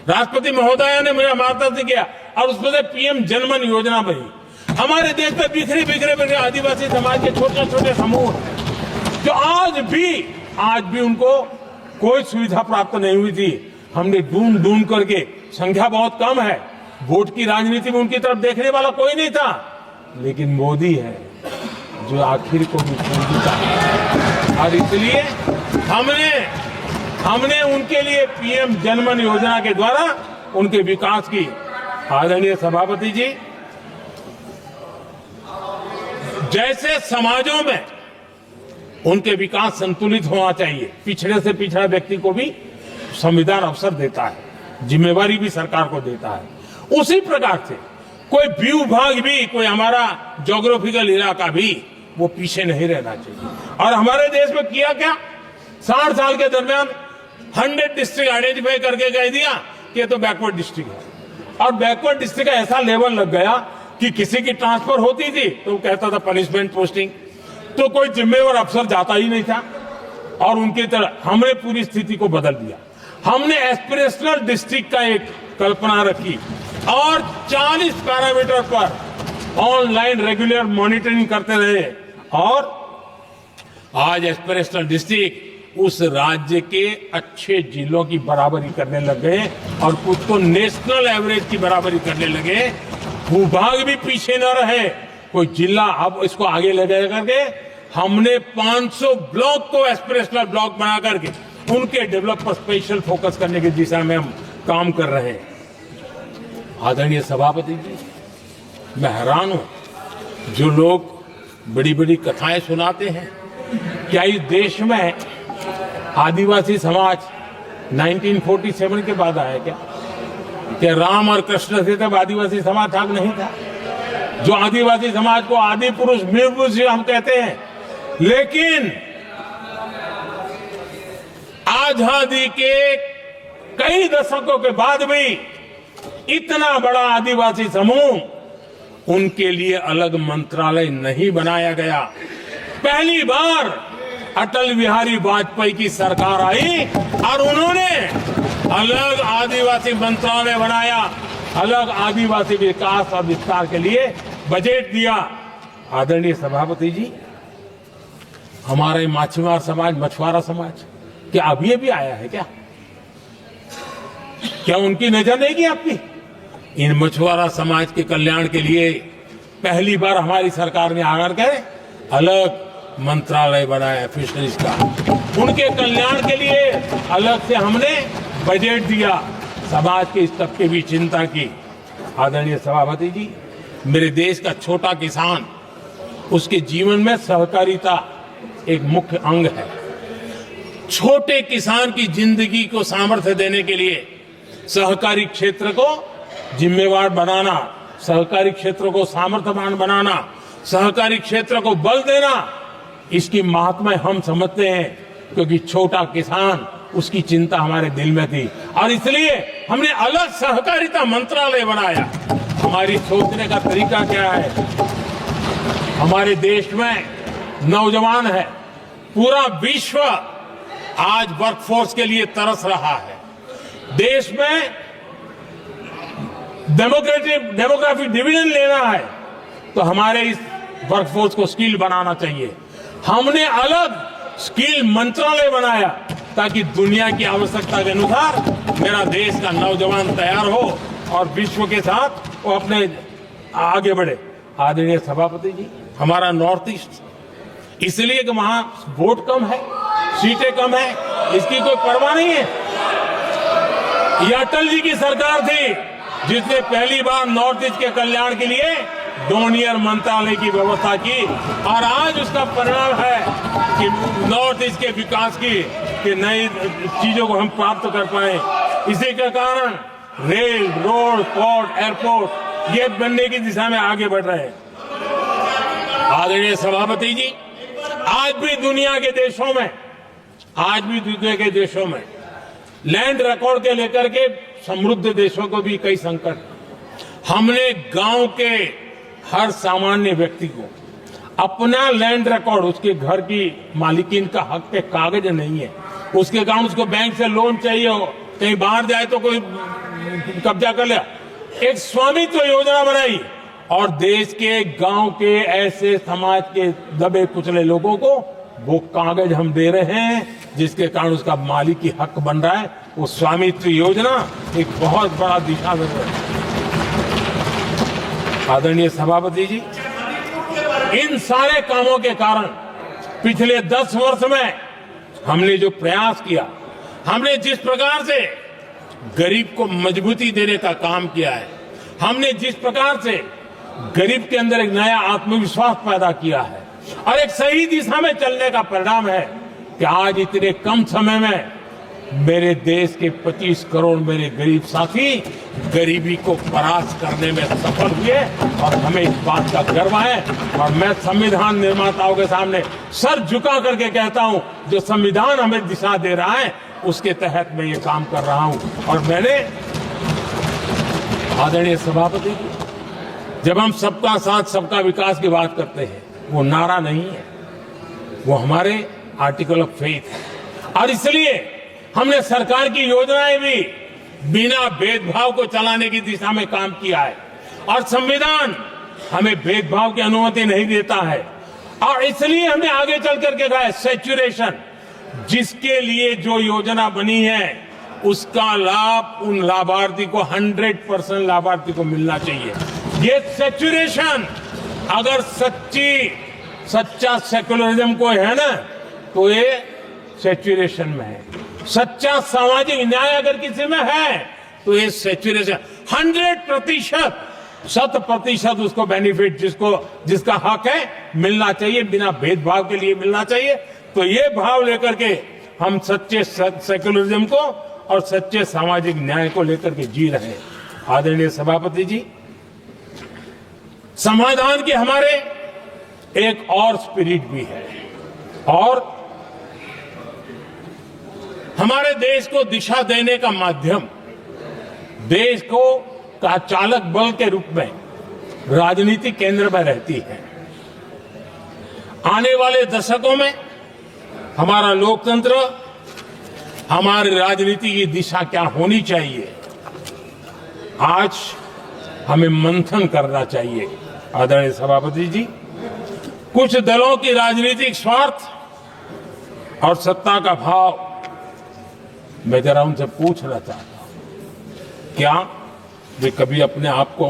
राष्ट्रपति महोदया ने मेरा मार्गदर्शन किया और उसमें से पीएम जनमन योजना बनी। हमारे देश में बिखरे बिखरे आदिवासी समाज के छोटे छोटे समूह जो आज भी उनको कोई सुविधा प्राप्त नहीं हुई थी। हमने ढूंढ करके, संख्या बहुत कम है, वोट की राजनीति में उनकी तरफ देखने वाला कोई नहीं था, लेकिन मोदी है जो आखिर को भी पूछता है। और इसलिए हमने उनके लिए पीएम जनमन योजना के द्वारा उनके विकास की। आदरणीय सभापति जी, जैसे समाजों में उनके विकास संतुलित होना चाहिए, पिछड़े से पिछड़ा व्यक्ति को भी संविधान अवसर देता है, जिम्मेवारी भी सरकार को देता है, उसी प्रकार से कोई भी विभाग भी, कोई हमारा ज्योग्राफिकल इलाका भी, वो पीछे नहीं रहना चाहिए। और हमारे देश में किया क्या, 60 साल के दरमियान 100 डिस्ट्रिक्ट आइडेंटिफाई करके कह दिया कि ये तो बैकवर्ड डिस्ट्रिक्ट है। और बैकवर्ड डिस्ट्रिक्ट का ऐसा लेवल लग गया कि किसी की ट्रांसफर होती थी तो कहता था पनिशमेंट पोस्टिंग, तो कोई जिम्मेवार अफसर जाता ही नहीं था। और उनकी तरह हमने पूरी स्थिति को बदल दिया। हमने एस्पिरेशनल डिस्ट्रिक्ट का एक कल्पना रखी और 40 पैरामीटर पर ऑनलाइन रेगुलर मॉनिटरिंग करते रहे, और आज एस्पिरेशनल डिस्ट्रिक्ट उस राज्य के अच्छे जिलों की बराबरी करने लग गए और खुद को नेशनल एवरेज की बराबरी करने लगे। भूभाग भी पीछे न रहे, कोई जिला अब इसको आगे ले गए करके हमने 500 ब्लॉक को एस्पिरेशनल ब्लॉक बना करके उनके डेवलप पर स्पेशल फोकस करने की दिशा में हम काम कर रहे हैं। आदरणीय सभापति जी, मैं हैरान हूं जो लोग बड़ी बड़ी कथाएं सुनाते हैं, क्या इस देश में आदिवासी समाज 1947 के बाद आया क्या? कि राम और कृष्ण थे तब आदिवासी समाज था नहीं था? जो आदिवासी समाज को आदि पुरुष वीर पुरुष हम कहते हैं, लेकिन आजादी के कई दशकों के बाद भी इतना बड़ा आदिवासी समूह, उनके लिए अलग मंत्रालय नहीं बनाया गया। पहली बार अटल बिहारी वाजपेयी की सरकार आई और उन्होंने अलग आदिवासी मंत्रालय बनाया, अलग आदिवासी विकास और विस्तार के लिए बजट दिया। आदरणीय सभापति जी, हमारे माछीमार समाज, मछुआरा समाज क्या अभी अभी आया है क्या? क्या उनकी नजर नहीं की आपकी? इन मछुआरा समाज के कल्याण के लिए पहली बार हमारी सरकार ने आकर के अलग मंत्रालय बनाया फिशरीज का। उनके कल्याण के लिए अलग से हमने बजट दिया, समाज के इस तबके की चिंता की। आदरणीय सभापति जी, मेरे देश का छोटा किसान, उसके जीवन में सहकारिता एक मुख्य अंग है। छोटे किसान की जिंदगी को सामर्थ्य देने के लिए सहकारी क्षेत्र को जिम्मेवार बनाना, सहकारी क्षेत्र को सामर्थ्यवान बनाना, सहकारी क्षेत्र को बल देना, इसकी महात्मा हम समझते हैं, क्योंकि छोटा किसान, उसकी चिंता हमारे दिल में थी और इसलिए हमने अलग सहकारिता मंत्रालय बनाया। हमारी सोचने का तरीका क्या है? हमारे देश में नौजवान है, पूरा विश्व आज वर्कफोर्स के लिए तरस रहा है। देश में डेमोग्राफिक डिवीजन लेना है तो हमारे इस वर्कफोर्स को स्किल बनाना चाहिए। हमने अलग स्किल मंत्रालय बनाया ताकि दुनिया की आवश्यकता के अनुसार मेरा देश का नौजवान तैयार हो और विश्व के साथ वो अपने आगे बढ़े। आदरणीय सभापति जी, हमारा नॉर्थ ईस्ट इसलिए कि वहां वोट कम है, सीटें कम है, इसकी कोई परवाह नहीं है। ये अटल जी की सरकार थी जिसने पहली बार नॉर्थ ईस्ट के कल्याण के लिए डोनियर मंत्रालय की व्यवस्था की और आज उसका परिणाम है कि नॉर्थ ईस्ट के विकास की नई चीजों को हम प्राप्त कर पाए। इसी के कारण रेल, रोड, पोर्ट, एयरपोर्ट ये बनने की दिशा में आगे बढ़ रहे हैं। आदरणीय सभापति जी, आज भी दुनिया के देशों में लैंड रिकॉर्ड के लेकर के समृद्ध देशों को भी कई संकट। हमने गांव के हर सामान्य व्यक्ति को अपना लैंड रिकॉर्ड, उसके घर की मालिकीन का हक के कागज नहीं है, उसके कारण उसको बैंक से लोन चाहिए हो, कहीं बाहर जाए तो कोई कब्जा कर लिया, एक स्वामित्व योजना बनाई और देश के गांव के ऐसे समाज के दबे कुचले लोगों को वो कागज हम दे रहे हैं जिसके कारण उसका मालिकी हक बन रहा है। वो स्वामित्व योजना एक बहुत बड़ा दिशा दे रही है। आदरणीय सभापति जी, इन सारे कामों के कारण पिछले 10 वर्ष में हमने जो प्रयास किया, हमने जिस प्रकार से गरीब को मजबूती देने का काम किया है, हमने जिस प्रकार से गरीब के अंदर एक नया आत्मविश्वास पैदा किया है और एक सही दिशा में चलने का परिणाम है कि आज इतने कम समय में मेरे देश के 25 करोड़ मेरे गरीब साथी गरीबी को परास्त करने में सफल हुए और हमें इस बात का गर्व है। और मैं संविधान निर्माताओं के सामने सर झुका करके कहता हूं, जो संविधान हमें दिशा दे रहा है उसके तहत मैं ये काम कर रहा हूं। और मैंने, आदरणीय सभापति जी, जब हम सबका साथ सबका विकास की बात करते हैं, वो नारा नहीं है, वो हमारे आर्टिकल ऑफ फेथ है। और इसलिए हमने सरकार की योजनाएं भी बिना भेदभाव को चलाने की दिशा में काम किया है और संविधान हमें भेदभाव की अनुमति नहीं देता है। और इसलिए हमने आगे चल करके कहा है सैचुरेशन, जिसके लिए जो योजना बनी है उसका लाभ उन लाभार्थी को 100% लाभार्थी को मिलना चाहिए। ये सैचुरेशन अगर सच्चा सेकुलरिज्म को है ना, तो ये सैचुरेशन में है। सच्चा सामाजिक न्याय अगर किसी में है तो ये सैचुरेशन 100%, 100% उसको बेनिफिट जिसका हक है मिलना चाहिए, बिना भेदभाव के लिए मिलना चाहिए। तो ये भाव लेकर के हम सच्चे सेकुलरिज्म को और सच्चे सामाजिक न्याय को लेकर के जी रहे हैं। आदरणीय सभापति जी, समाधान के हमारे एक और स्पिरिट भी है और हमारे देश को दिशा देने का माध्यम, देश को का चालक बल के रूप में राजनीति केंद्र में रहती है। आने वाले दशकों में हमारा लोकतंत्र, हमारी राजनीति की दिशा क्या होनी चाहिए, आज हमें मंथन करना चाहिए। आदरणीय सभापति जी, कुछ दलों की राजनीतिक स्वार्थ और सत्ता का भाव, मैं जरा उनसे पूछना चाहता हूं, क्या वे कभी अपने आप को,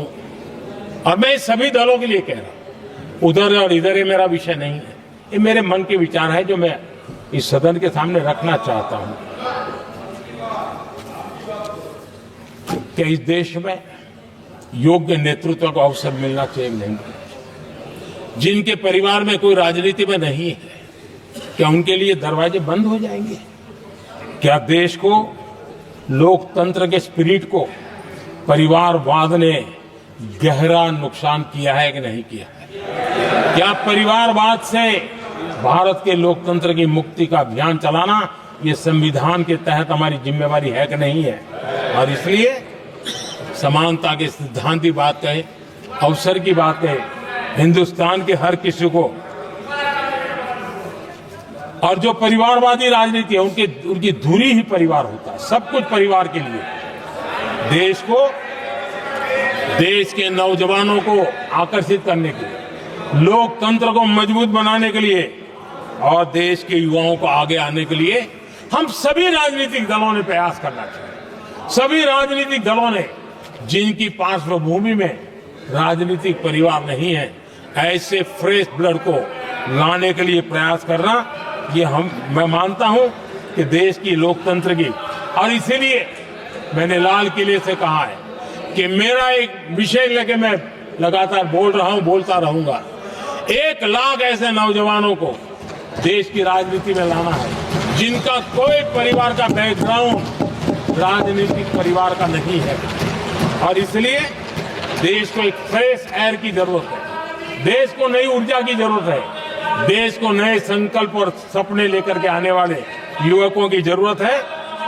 और मैं सभी दलों के लिए कह रहा हूं, उधर और इधर ये मेरा विषय नहीं है, ये मेरे मन के विचार है जो मैं इस सदन के सामने रखना चाहता हूं। क्या इस देश में योग्य नेतृत्व को अवसर मिलना चाहिए नहीं? जिनके परिवार में कोई राजनीति में नहीं है, क्या उनके लिए दरवाजे बंद हो जाएंगे? क्या देश को, लोकतंत्र के स्पिरिट को परिवारवाद ने गहरा नुकसान किया है कि नहीं किया है? क्या परिवारवाद से भारत के लोकतंत्र की मुक्ति का अभियान चलाना ये संविधान के तहत हमारी जिम्मेवारी है कि नहीं है? और इसलिए समानता के सिद्धांत की बात कहें, अवसर की बात कहें, हिंदुस्तान के हर किसी को, और जो परिवारवादी राजनीति है उनकी धुरी ही परिवार होता है, सब कुछ परिवार के लिए। देश को, देश के नौजवानों को आकर्षित करने के लिए, लोकतंत्र को मजबूत बनाने के लिए और देश के युवाओं को आगे आने के लिए हम सभी राजनीतिक दलों ने प्रयास करना चाहिए। सभी राजनीतिक दलों ने, जिनकी पार्श्वभूमि में राजनीतिक परिवार नहीं है, ऐसे फ्रेश ब्लड को लाने के लिए प्रयास करना, ये मैं मानता हूं कि देश की लोकतंत्र की, और इसीलिए मैंने लाल किले से कहा है कि मेरा एक विषय लेके मैं लगातार बोल रहा हूं, बोलता रहूंगा। 1 लाख ऐसे नौजवानों को देश की राजनीति में लाना है जिनका कोई परिवार का बैकग्राउंड राजनीतिक परिवार का नहीं है, और इसलिए देश को एक फ्रेश एयर की जरूरत है, देश को नई ऊर्जा की जरूरत है, देश को नए संकल्प और सपने लेकर के आने वाले युवकों की जरूरत है।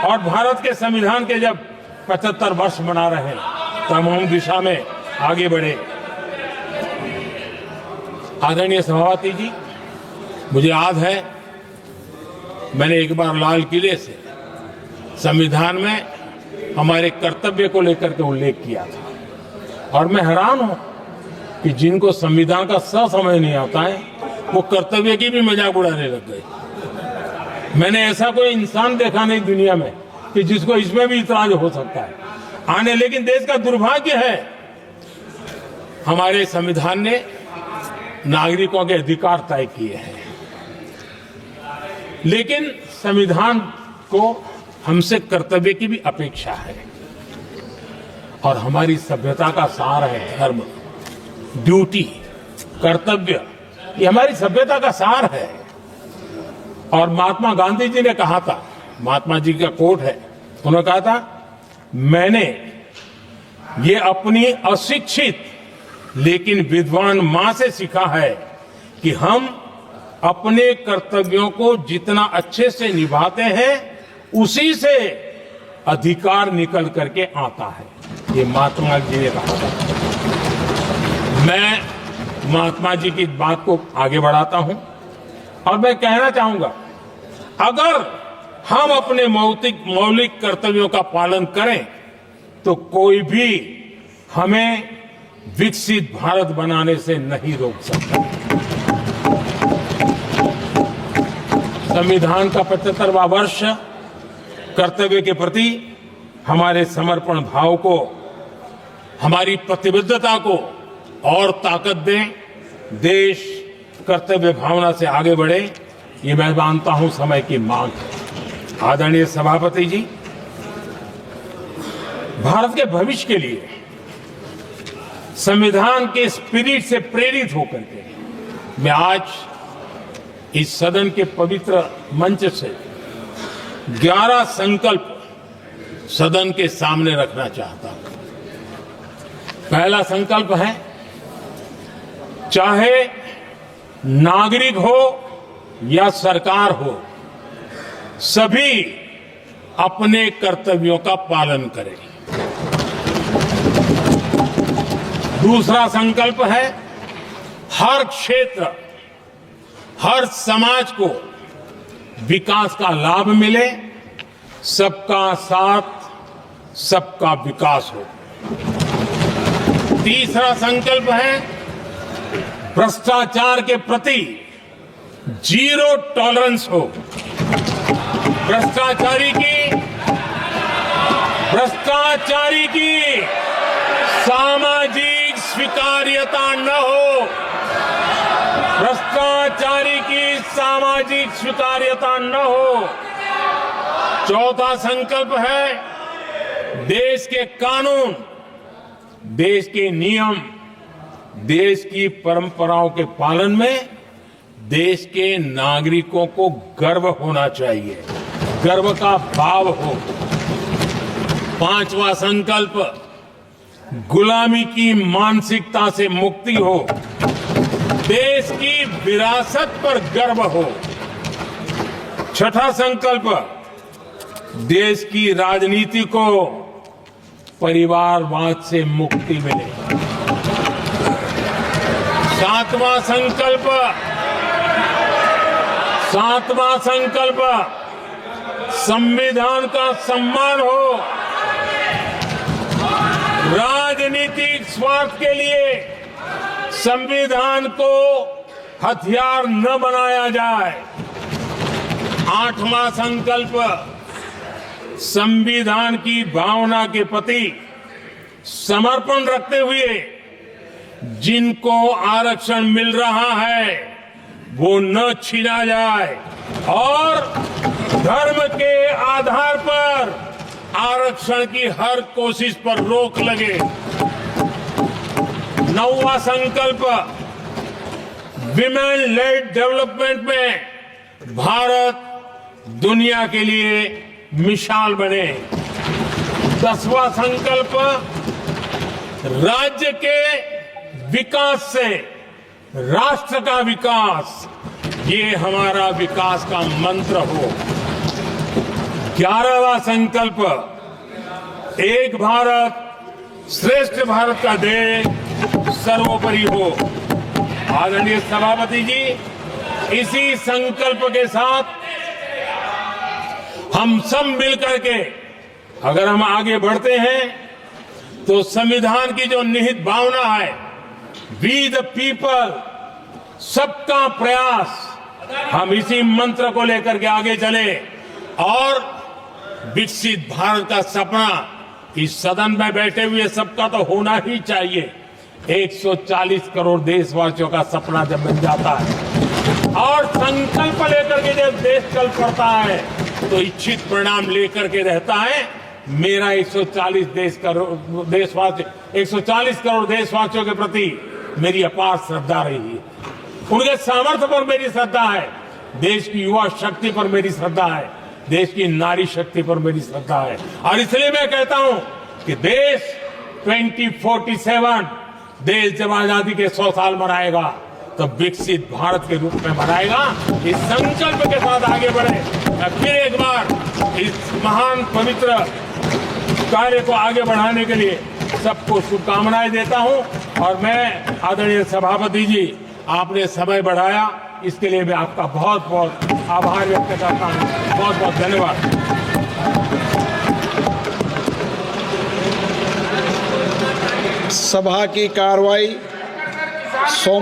और भारत के संविधान के जब 75 वर्ष मना रहे हैं तो हम उस दिशा में आगे बढ़े। आदरणीय सभापति जी, मुझे याद है मैंने एक बार लाल किले से संविधान में हमारे कर्तव्य को लेकर के उल्लेख किया था, और मैं हैरान हूं कि जिनको संविधान का समझ नहीं आता है वो कर्तव्य की भी मजाक उड़ाने लग गए। मैंने ऐसा कोई इंसान देखा नहीं दुनिया में कि जिसको इसमें भी इतराज हो सकता है आने। लेकिन देश का दुर्भाग्य है, हमारे संविधान ने नागरिकों के अधिकार तय किए हैं, लेकिन संविधान को हमसे कर्तव्य की भी अपेक्षा है। और हमारी सभ्यता का सार है धर्म, ड्यूटी, कर्तव्य, ये हमारी सभ्यता का सार है। और महात्मा गांधी जी ने कहा था, महात्मा जी का कोट है, उन्होंने कहा था, मैंने ये अपनी अशिक्षित लेकिन विद्वान मां से सीखा है कि हम अपने कर्तव्यों को जितना अच्छे से निभाते हैं उसी से अधिकार निकल करके आता है। ये महात्मा जी ने कहा था। मैं महात्मा जी की बात को आगे बढ़ाता हूं और मैं कहना चाहूंगा, अगर हम अपने मौलिक कर्तव्यों का पालन करें तो कोई भी हमें विकसित भारत बनाने से नहीं रोक सकता। संविधान का 75वां वर्ष कर्तव्य के प्रति हमारे समर्पण भाव को, हमारी प्रतिबद्धता को और ताकत दें, देश कर्तव्य भावना से आगे बढ़े, ये मैं मानता हूं समय की मांग है। आदरणीय सभापति जी, भारत के भविष्य के लिए संविधान के स्पिरिट से प्रेरित होकर के मैं आज इस सदन के पवित्र मंच से 11 संकल्प सदन के सामने रखना चाहता हूं। पहला संकल्प है, चाहे नागरिक हो या सरकार हो, सभी अपने कर्तव्यों का पालन करें। दूसरा संकल्प है, हर क्षेत्र, हर समाज को विकास का लाभ मिले, सबका साथ सबका विकास हो। तीसरा संकल्प है, भ्रष्टाचार के प्रति जीरो टॉलरेंस हो। भ्रष्टाचारी की सामाजिक स्वीकार्यता न हो। भ्रष्टाचारी की सामाजिक स्वीकार्यता न हो। चौथा संकल्प है, देश के कानून, देश के नियम, देश की परंपराओं के पालन में देश के नागरिकों को गर्व होना चाहिए, गर्व का भाव हो। पांचवा संकल्प, गुलामी की मानसिकता से मुक्ति हो, देश की विरासत पर गर्व हो। छठा संकल्प, देश की राजनीति को परिवारवाद से मुक्ति मिले। सातवां संकल्प, संविधान का सम्मान हो। राजनीतिक स्वार्थ के लिए संविधान को हथियार न बनाया जाए। आठवां संकल्प, संविधान की भावना के प्रति समर्पण रखते हुए जिनको आरक्षण मिल रहा है वो न छीना जाए और धर्म के आधार पर आरक्षण की हर कोशिश पर रोक लगे। नौवां संकल्प, विमेन लेड डेवलपमेंट में भारत दुनिया के लिए मिसाल बने। 10वां संकल्प, राज्य के विकास से राष्ट्र का विकास, ये हमारा विकास का मंत्र हो। 11वां संकल्प, एक भारत श्रेष्ठ भारत का ध्येय सर्वोपरि हो। आदरणीय सभापति जी, इसी संकल्प के साथ हम सब मिलकर के अगर हम आगे बढ़ते हैं तो संविधान की जो निहित भावना है, वी द पीपल, सबका प्रयास, हम इसी मंत्र को लेकर के आगे चले और विकसित भारत का सपना इस सदन में बैठे हुए सबका तो होना ही चाहिए। 140 करोड़ देशवासियों का सपना जब बन जाता है और संकल्प लेकर के जब देश चल पड़ता है तो इच्छित परिणाम लेकर के रहता है। मेरा 140 करोड़ देशवासियों के प्रति मेरी अपार श्रद्धा रही है। उनके सामर्थ्य पर मेरी श्रद्धा है, देश की युवा शक्ति पर मेरी श्रद्धा है, देश की नारी शक्ति पर मेरी श्रद्धा है। और इसलिए मैं कहता हूं कि देश 2047 देश जब आजादी के 100 साल मनाएगा तो विकसित भारत के रूप में मनाएगा। इस संकल्प के साथ आगे बढ़े। मैं फिर एक बार इस महान पवित्र कार्य को आगे बढ़ाने के लिए सबको शुभकामनाएं देता हूं। और मैं आदरणीय सभापति जी, आपने समय बढ़ाया, इसके लिए मैं आपका बहुत बहुत आभार व्यक्त करता हूं। बहुत बहुत धन्यवाद।
सभा की कार्रवाई सोम